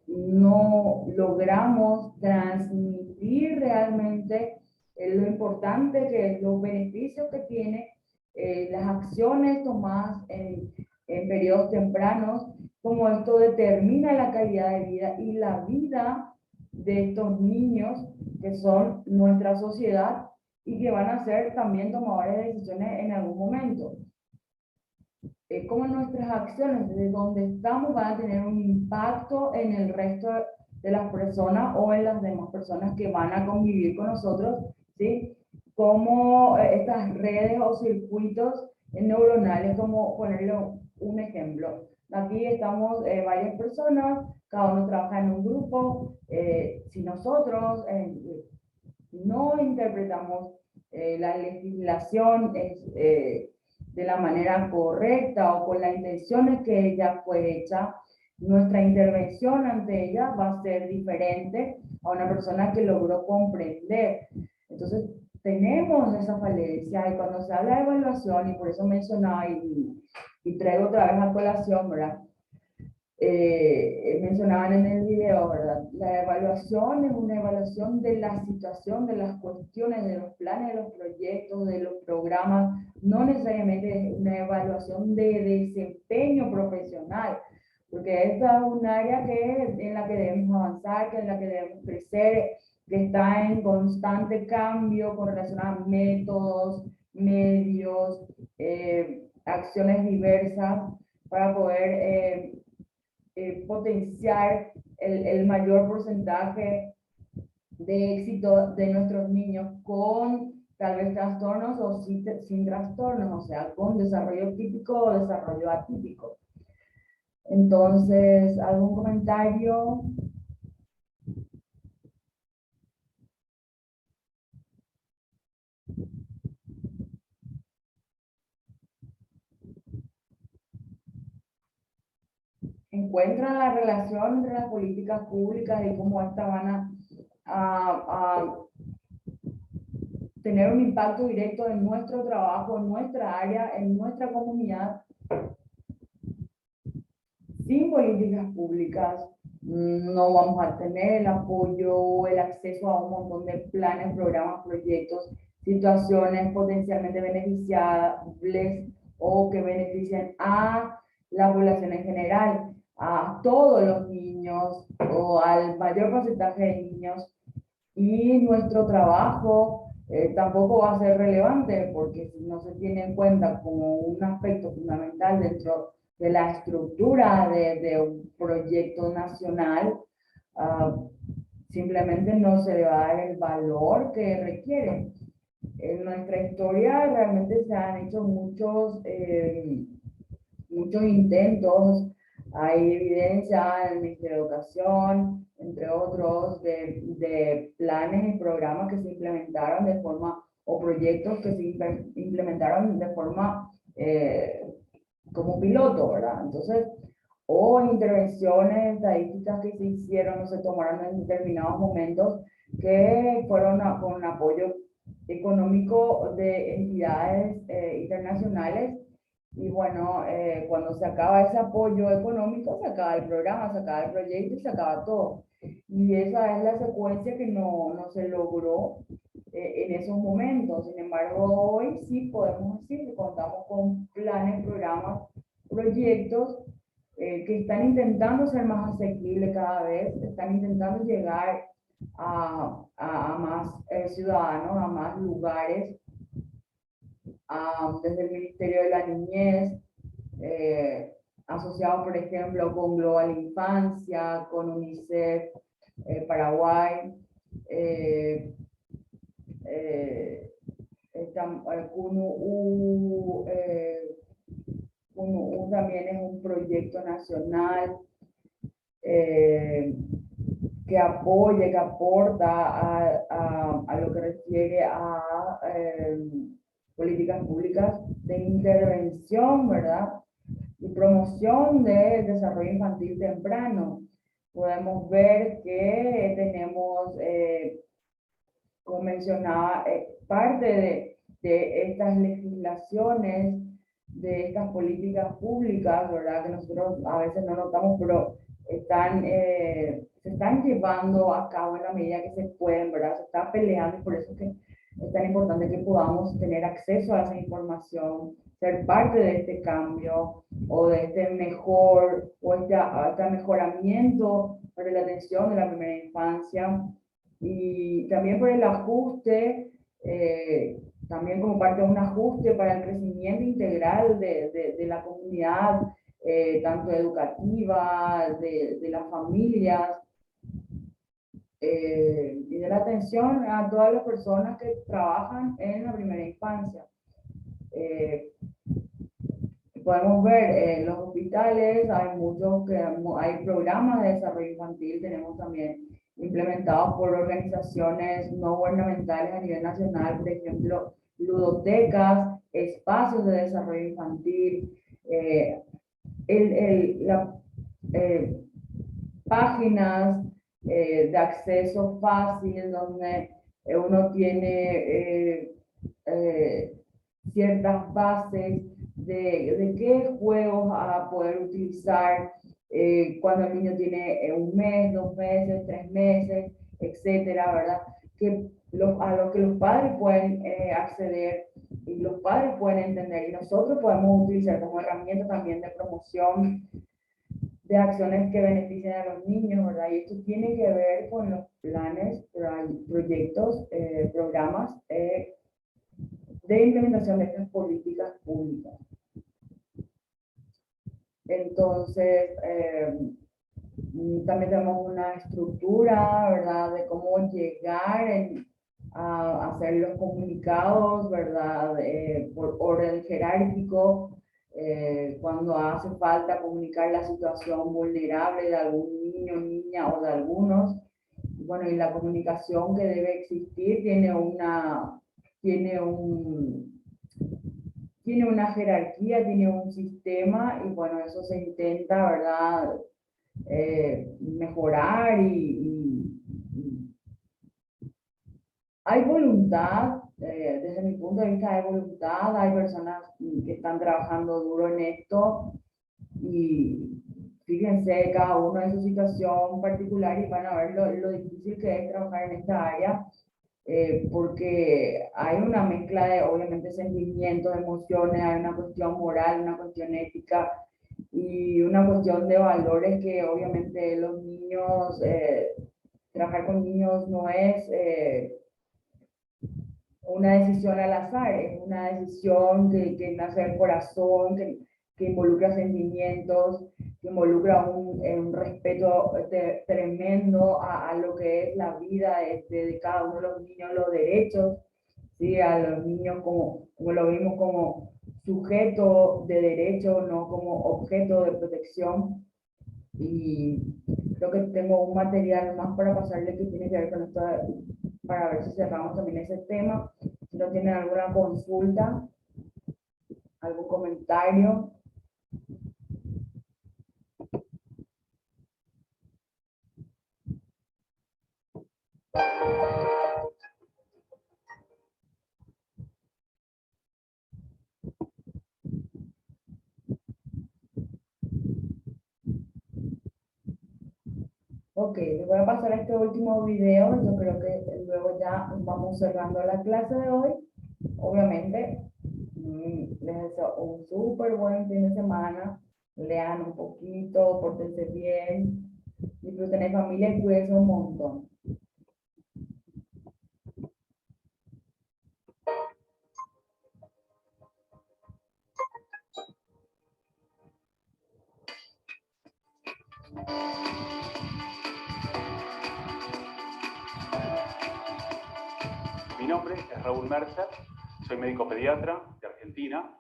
no logramos transmitir realmente lo importante que es, los beneficios que tiene las acciones tomadas en periodos tempranos, como esto determina la calidad de vida y la vida de estos niños que son nuestra sociedad y que van a ser también tomadores de decisiones en algún momento. Como nuestras acciones desde donde estamos van a tener un impacto en el resto de las personas o en las demás personas que van a convivir con nosotros, ¿sí? Como estas redes o circuitos neuronales, como ponerle un ejemplo. Aquí estamos varias personas, cada uno trabaja en un grupo. Si nosotros no interpretamos la legislación de la manera correcta o con las intenciones que ella fue hecha, nuestra intervención ante ella va a ser diferente a una persona que logró comprender. Entonces, tenemos esa falencia y cuando se habla de evaluación, y por eso mencionaba y traigo otra vez a colación, ¿verdad? Mencionaban en el video, ¿verdad? La evaluación es una evaluación de la situación, de las cuestiones, de los planes, de los proyectos, de los programas, no necesariamente es una evaluación de desempeño profesional, porque esta es un área en la que debemos avanzar, en la que debemos crecer, que está en constante cambio con relación a métodos, medios, acciones diversas para poder potenciar el mayor porcentaje de éxito de nuestros niños con tal vez trastornos o sin trastornos, o sea, con desarrollo típico o desarrollo atípico. Entonces, ¿algún comentario? ¿Encuentran la relación entre las políticas públicas y cómo estas van a tener un impacto directo en nuestro trabajo, en nuestra área, en nuestra comunidad? Sin políticas públicas no vamos a tener el apoyo, el acceso a un montón de planes, programas, proyectos, situaciones potencialmente beneficiables o que beneficien a la población en general, a todos los niños o al mayor porcentaje de niños. Y nuestro trabajo tampoco va a ser relevante porque si no se tiene en cuenta como un aspecto fundamental dentro de la estructura de un proyecto nacional, simplemente no se le va a dar el valor que requiere. En nuestra historia realmente se han hecho muchos intentos. Hay evidencia en el Ministerio de Educación, entre otros, de planes y programas que se implementaron de forma, o proyectos que se implementaron de forma como piloto, ¿verdad? Entonces, o intervenciones estadísticas que se hicieron o se tomaron en determinados momentos que fueron con apoyo económico de entidades internacionales. Y bueno, cuando se acaba ese apoyo económico, se acaba el programa, se acaba el proyecto y se acaba todo. Y esa es la secuencia que no se logró en esos momentos. Sin embargo, hoy sí podemos decir que contamos con planes, programas, proyectos que están intentando ser más asequibles cada vez, están intentando llegar a más ciudadanos, a más lugares, desde el Ministerio de la Niñez, asociado por ejemplo con Global Infancia, con UNICEF Paraguay, CUNU también es un proyecto nacional que apoya, que aporta a lo que refiere a políticas públicas de intervención, ¿verdad? Y promoción del desarrollo infantil temprano. Podemos ver que tenemos, como mencionaba, parte de estas legislaciones, de estas políticas públicas, ¿verdad? Que nosotros a veces no notamos, pero se están llevando a cabo en la medida que se pueden, ¿verdad? Se está peleando y por eso que es tan importante que podamos tener acceso a esa información, ser parte de este cambio o de este mejor o este mejoramiento para la atención de la primera infancia y también por el ajuste, también como parte de un ajuste para el crecimiento integral de la comunidad, tanto educativa, de las familias, y de la atención a todas las personas que trabajan en la primera infancia. Podemos ver en los hospitales, hay programas de desarrollo infantil, tenemos también implementados por organizaciones no gubernamentales a nivel nacional, por ejemplo, ludotecas, espacios de desarrollo infantil, páginas de acceso fácil donde uno tiene ciertas bases de qué juegos a poder utilizar cuando el niño tiene 1 mes, 2 meses, 3 meses, etcétera, ¿verdad? A los que los padres pueden acceder y los padres pueden entender y nosotros podemos utilizar como herramienta también de promoción de acciones que beneficien a los niños, ¿verdad? Y esto tiene que ver con los planes, proyectos, programas de implementación de estas políticas públicas. Entonces, también tenemos una estructura, ¿verdad? De cómo llegar a hacer los comunicados, ¿verdad? Por orden jerárquico, cuando hace falta comunicar la situación vulnerable de algún niño, niña o de algunos. Bueno, y la comunicación que debe existir tiene una jerarquía, tiene un sistema y bueno, eso se intenta, ¿verdad? Mejorar y hay voluntad, desde mi punto de vista hay voluntad, hay personas que están trabajando duro en esto y fíjense cada uno en su situación particular y van a ver lo difícil que es trabajar en esta área. Porque hay una mezcla de, obviamente, sentimientos, emociones, hay una cuestión moral, una cuestión ética y una cuestión de valores que obviamente los niños, trabajar con niños no es una decisión al azar, es una decisión que nace del corazón, que involucra sentimientos, que involucra un respeto tremendo a lo que es la vida de cada uno de los niños, los derechos, ¿sí? A los niños como lo vimos como sujeto de derecho, no como objeto de protección. Y creo que tengo un material más para pasarle que tiene que ver con esto, para ver si cerramos también ese tema. Si no tienen alguna consulta, algún comentario. Ok, les voy a pasar este último video. Yo creo que luego ya vamos cerrando la clase de hoy. Obviamente, les deseo un súper buen fin de semana. Lean un poquito, pórtense bien, disfruten en familia y cuídense un montón. Mi nombre es Raúl Mercer, soy médico pediatra de Argentina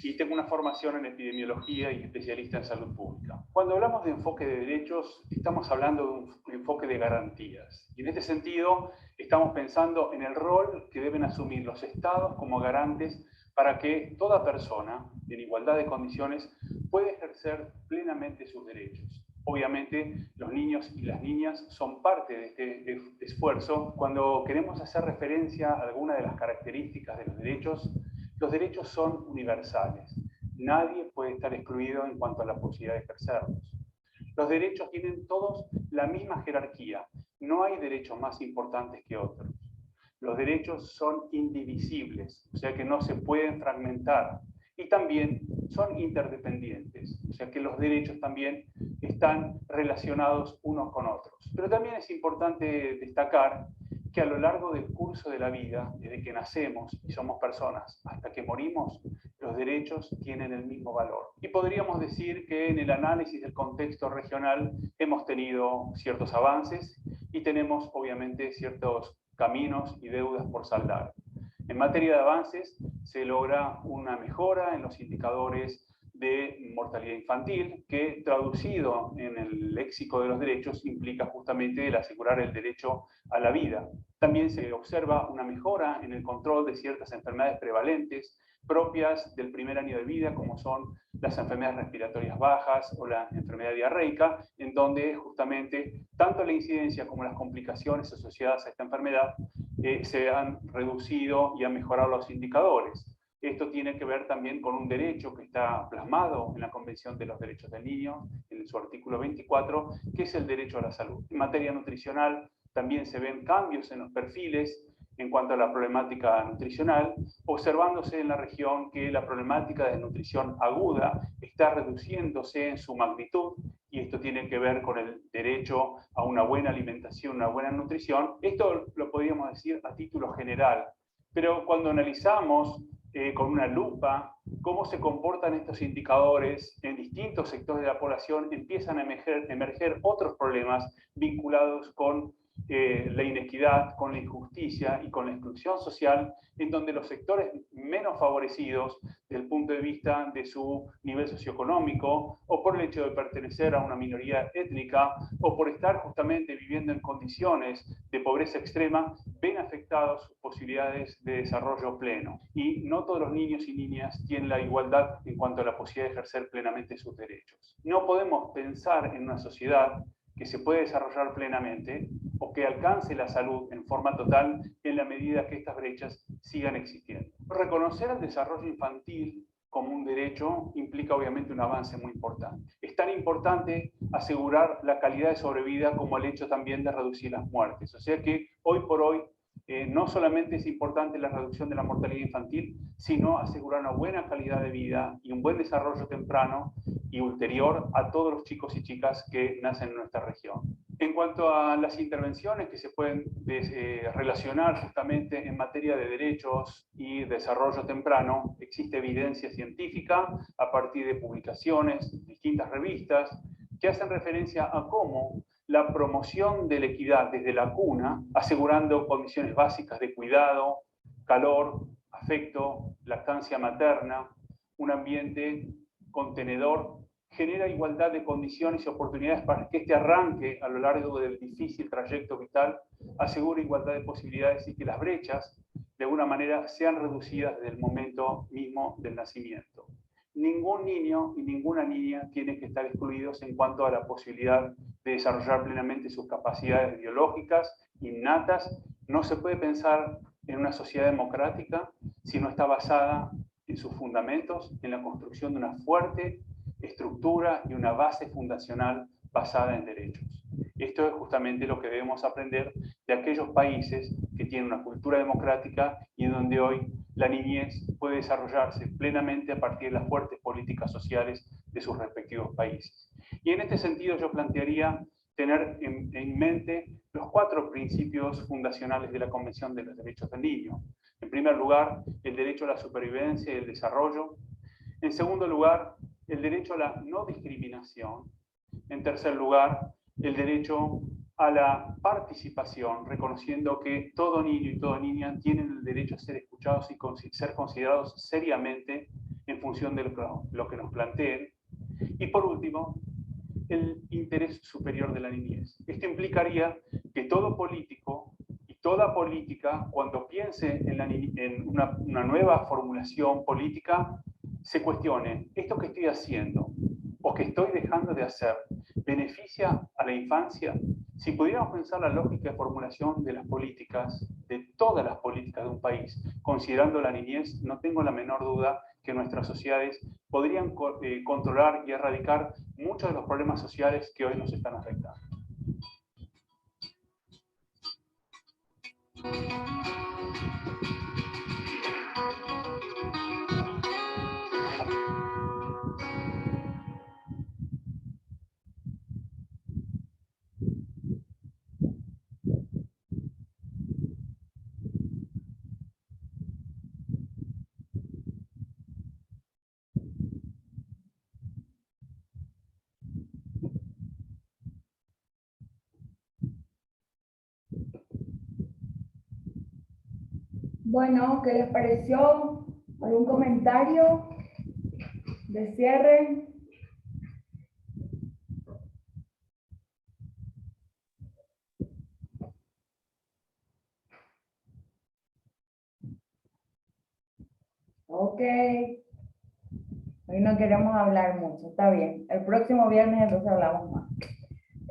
y tengo una formación en epidemiología y especialista en salud pública. Cuando hablamos de enfoque de derechos, estamos hablando de un enfoque de garantías. Y en este sentido, estamos pensando en el rol que deben asumir los estados como garantes para que toda persona, en igualdad de condiciones, pueda ejercer plenamente sus derechos. Obviamente, los niños y las niñas son parte de este esfuerzo. Cuando queremos hacer referencia a alguna de las características de los derechos son universales. Nadie puede estar excluido en cuanto a la posibilidad de ejercerlos. Los derechos tienen todos la misma jerarquía. No hay derechos más importantes que otros. Los derechos son indivisibles, o sea que no se pueden fragmentar. Y también son interdependientes, o sea que los derechos también están relacionados unos con otros. Pero también es importante destacar que a lo largo del curso de la vida, desde que nacemos y somos personas hasta que morimos, los derechos tienen el mismo valor. Y podríamos decir que en el análisis del contexto regional hemos tenido ciertos avances y tenemos obviamente ciertos caminos y deudas por saldar. En materia de avances, se logra una mejora en los indicadores de mortalidad infantil, que traducido en el léxico de los derechos implica justamente el asegurar el derecho a la vida. También se observa una mejora en el control de ciertas enfermedades prevalentes propias del primer año de vida, como son las enfermedades respiratorias bajas o la enfermedad diarreica, en donde justamente tanto la incidencia como las complicaciones asociadas a esta enfermedad se han reducido y han mejorado los indicadores. Esto tiene que ver también con un derecho que está plasmado en la Convención de los Derechos del Niño, en su artículo 24, que es el derecho a la salud. En materia nutricional también se ven cambios en los perfiles en cuanto a la problemática nutricional, observándose en la región que la problemática de nutrición aguda está reduciéndose en su magnitud, y esto tiene que ver con el derecho a una buena alimentación, una buena nutrición. Esto lo podríamos decir a título general, pero cuando analizamos con una lupa cómo se comportan estos indicadores en distintos sectores de la población, empiezan a emerger otros problemas vinculados con la inequidad, con la injusticia y con la exclusión social, en donde los sectores menos favorecidos desde el punto de vista de su nivel socioeconómico, o por el hecho de pertenecer a una minoría étnica, o por estar justamente viviendo en condiciones de pobreza extrema, ven afectadas sus posibilidades de desarrollo pleno. Y no todos los niños y niñas tienen la igualdad en cuanto a la posibilidad de ejercer plenamente sus derechos. No podemos pensar en una sociedad que se puede desarrollar plenamente o que alcance la salud en forma total en la medida que estas brechas sigan existiendo. Reconocer el desarrollo infantil como un derecho implica obviamente un avance muy importante. Es tan importante asegurar la calidad de sobrevida como el hecho también de reducir las muertes. O sea que hoy por hoy no solamente es importante la reducción de la mortalidad infantil, sino asegurar una buena calidad de vida y un buen desarrollo temprano y ulterior a todos los chicos y chicas que nacen en nuestra región. En cuanto a las intervenciones que se pueden relacionar justamente en materia de derechos y desarrollo temprano, existe evidencia científica a partir de publicaciones, distintas revistas, que hacen referencia a cómo la promoción de la equidad desde la cuna, asegurando condiciones básicas de cuidado, calor, afecto, lactancia materna, un ambiente contenedor, genera igualdad de condiciones y oportunidades para que este arranque a lo largo del difícil trayecto vital asegure igualdad de posibilidades y que las brechas, de alguna manera, sean reducidas desde el momento mismo del nacimiento. Ningún niño y ninguna niña tiene que estar excluidos en cuanto a la posibilidad de desarrollar plenamente sus capacidades biológicas, innatas. No se puede pensar en una sociedad democrática si no está basada en sus fundamentos, en la construcción de una fuerte estructura y una base fundacional basada en derechos. Esto es justamente lo que debemos aprender de aquellos países que tienen una cultura democrática y donde hoy la niñez puede desarrollarse plenamente a partir de las fuertes políticas sociales de sus respectivos países. Y en este sentido yo plantearía tener en mente los 4 principios fundacionales de la Convención de los Derechos del Niño. En primer lugar, el derecho a la supervivencia y el desarrollo. En segundo lugar, el derecho a la no discriminación. En tercer lugar, el derecho a la participación, reconociendo que todo niño y toda niña tienen el derecho a ser escuchados y ser considerados seriamente en función de lo que nos planteen. Y por último, el interés superior de la niñez. Esto implicaría que todo político y toda política, cuando piense en una nueva formulación política, se cuestione, ¿esto que estoy haciendo o que estoy dejando de hacer beneficia a la infancia? Si pudiéramos pensar la lógica de formulación de las políticas, de todas las políticas de un país, considerando la niñez, no tengo la menor duda que nuestras sociedades podrían controlar y erradicar muchos de los problemas sociales que hoy nos están afectando. Bueno, ¿qué les pareció? ¿Algún comentario de cierre? Ok. Hoy no queremos hablar mucho, está bien. El próximo viernes entonces hablamos más.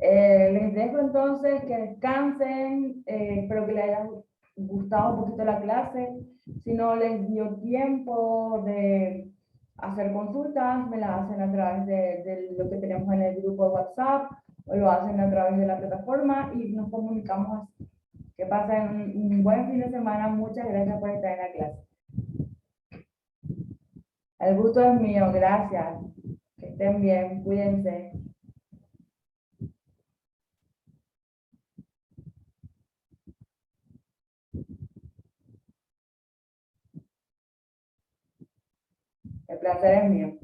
Les dejo entonces que descansen. Espero que les haya gustado un poquito la clase. Si no les dio tiempo de hacer consultas, me las hacen a través de lo que tenemos en el grupo de WhatsApp o lo hacen a través de la plataforma y nos comunicamos así. Que pasen un buen fin de semana. Muchas gracias por estar en la clase. El gusto es mío, gracias. Que estén bien, cuídense. El placer es mío.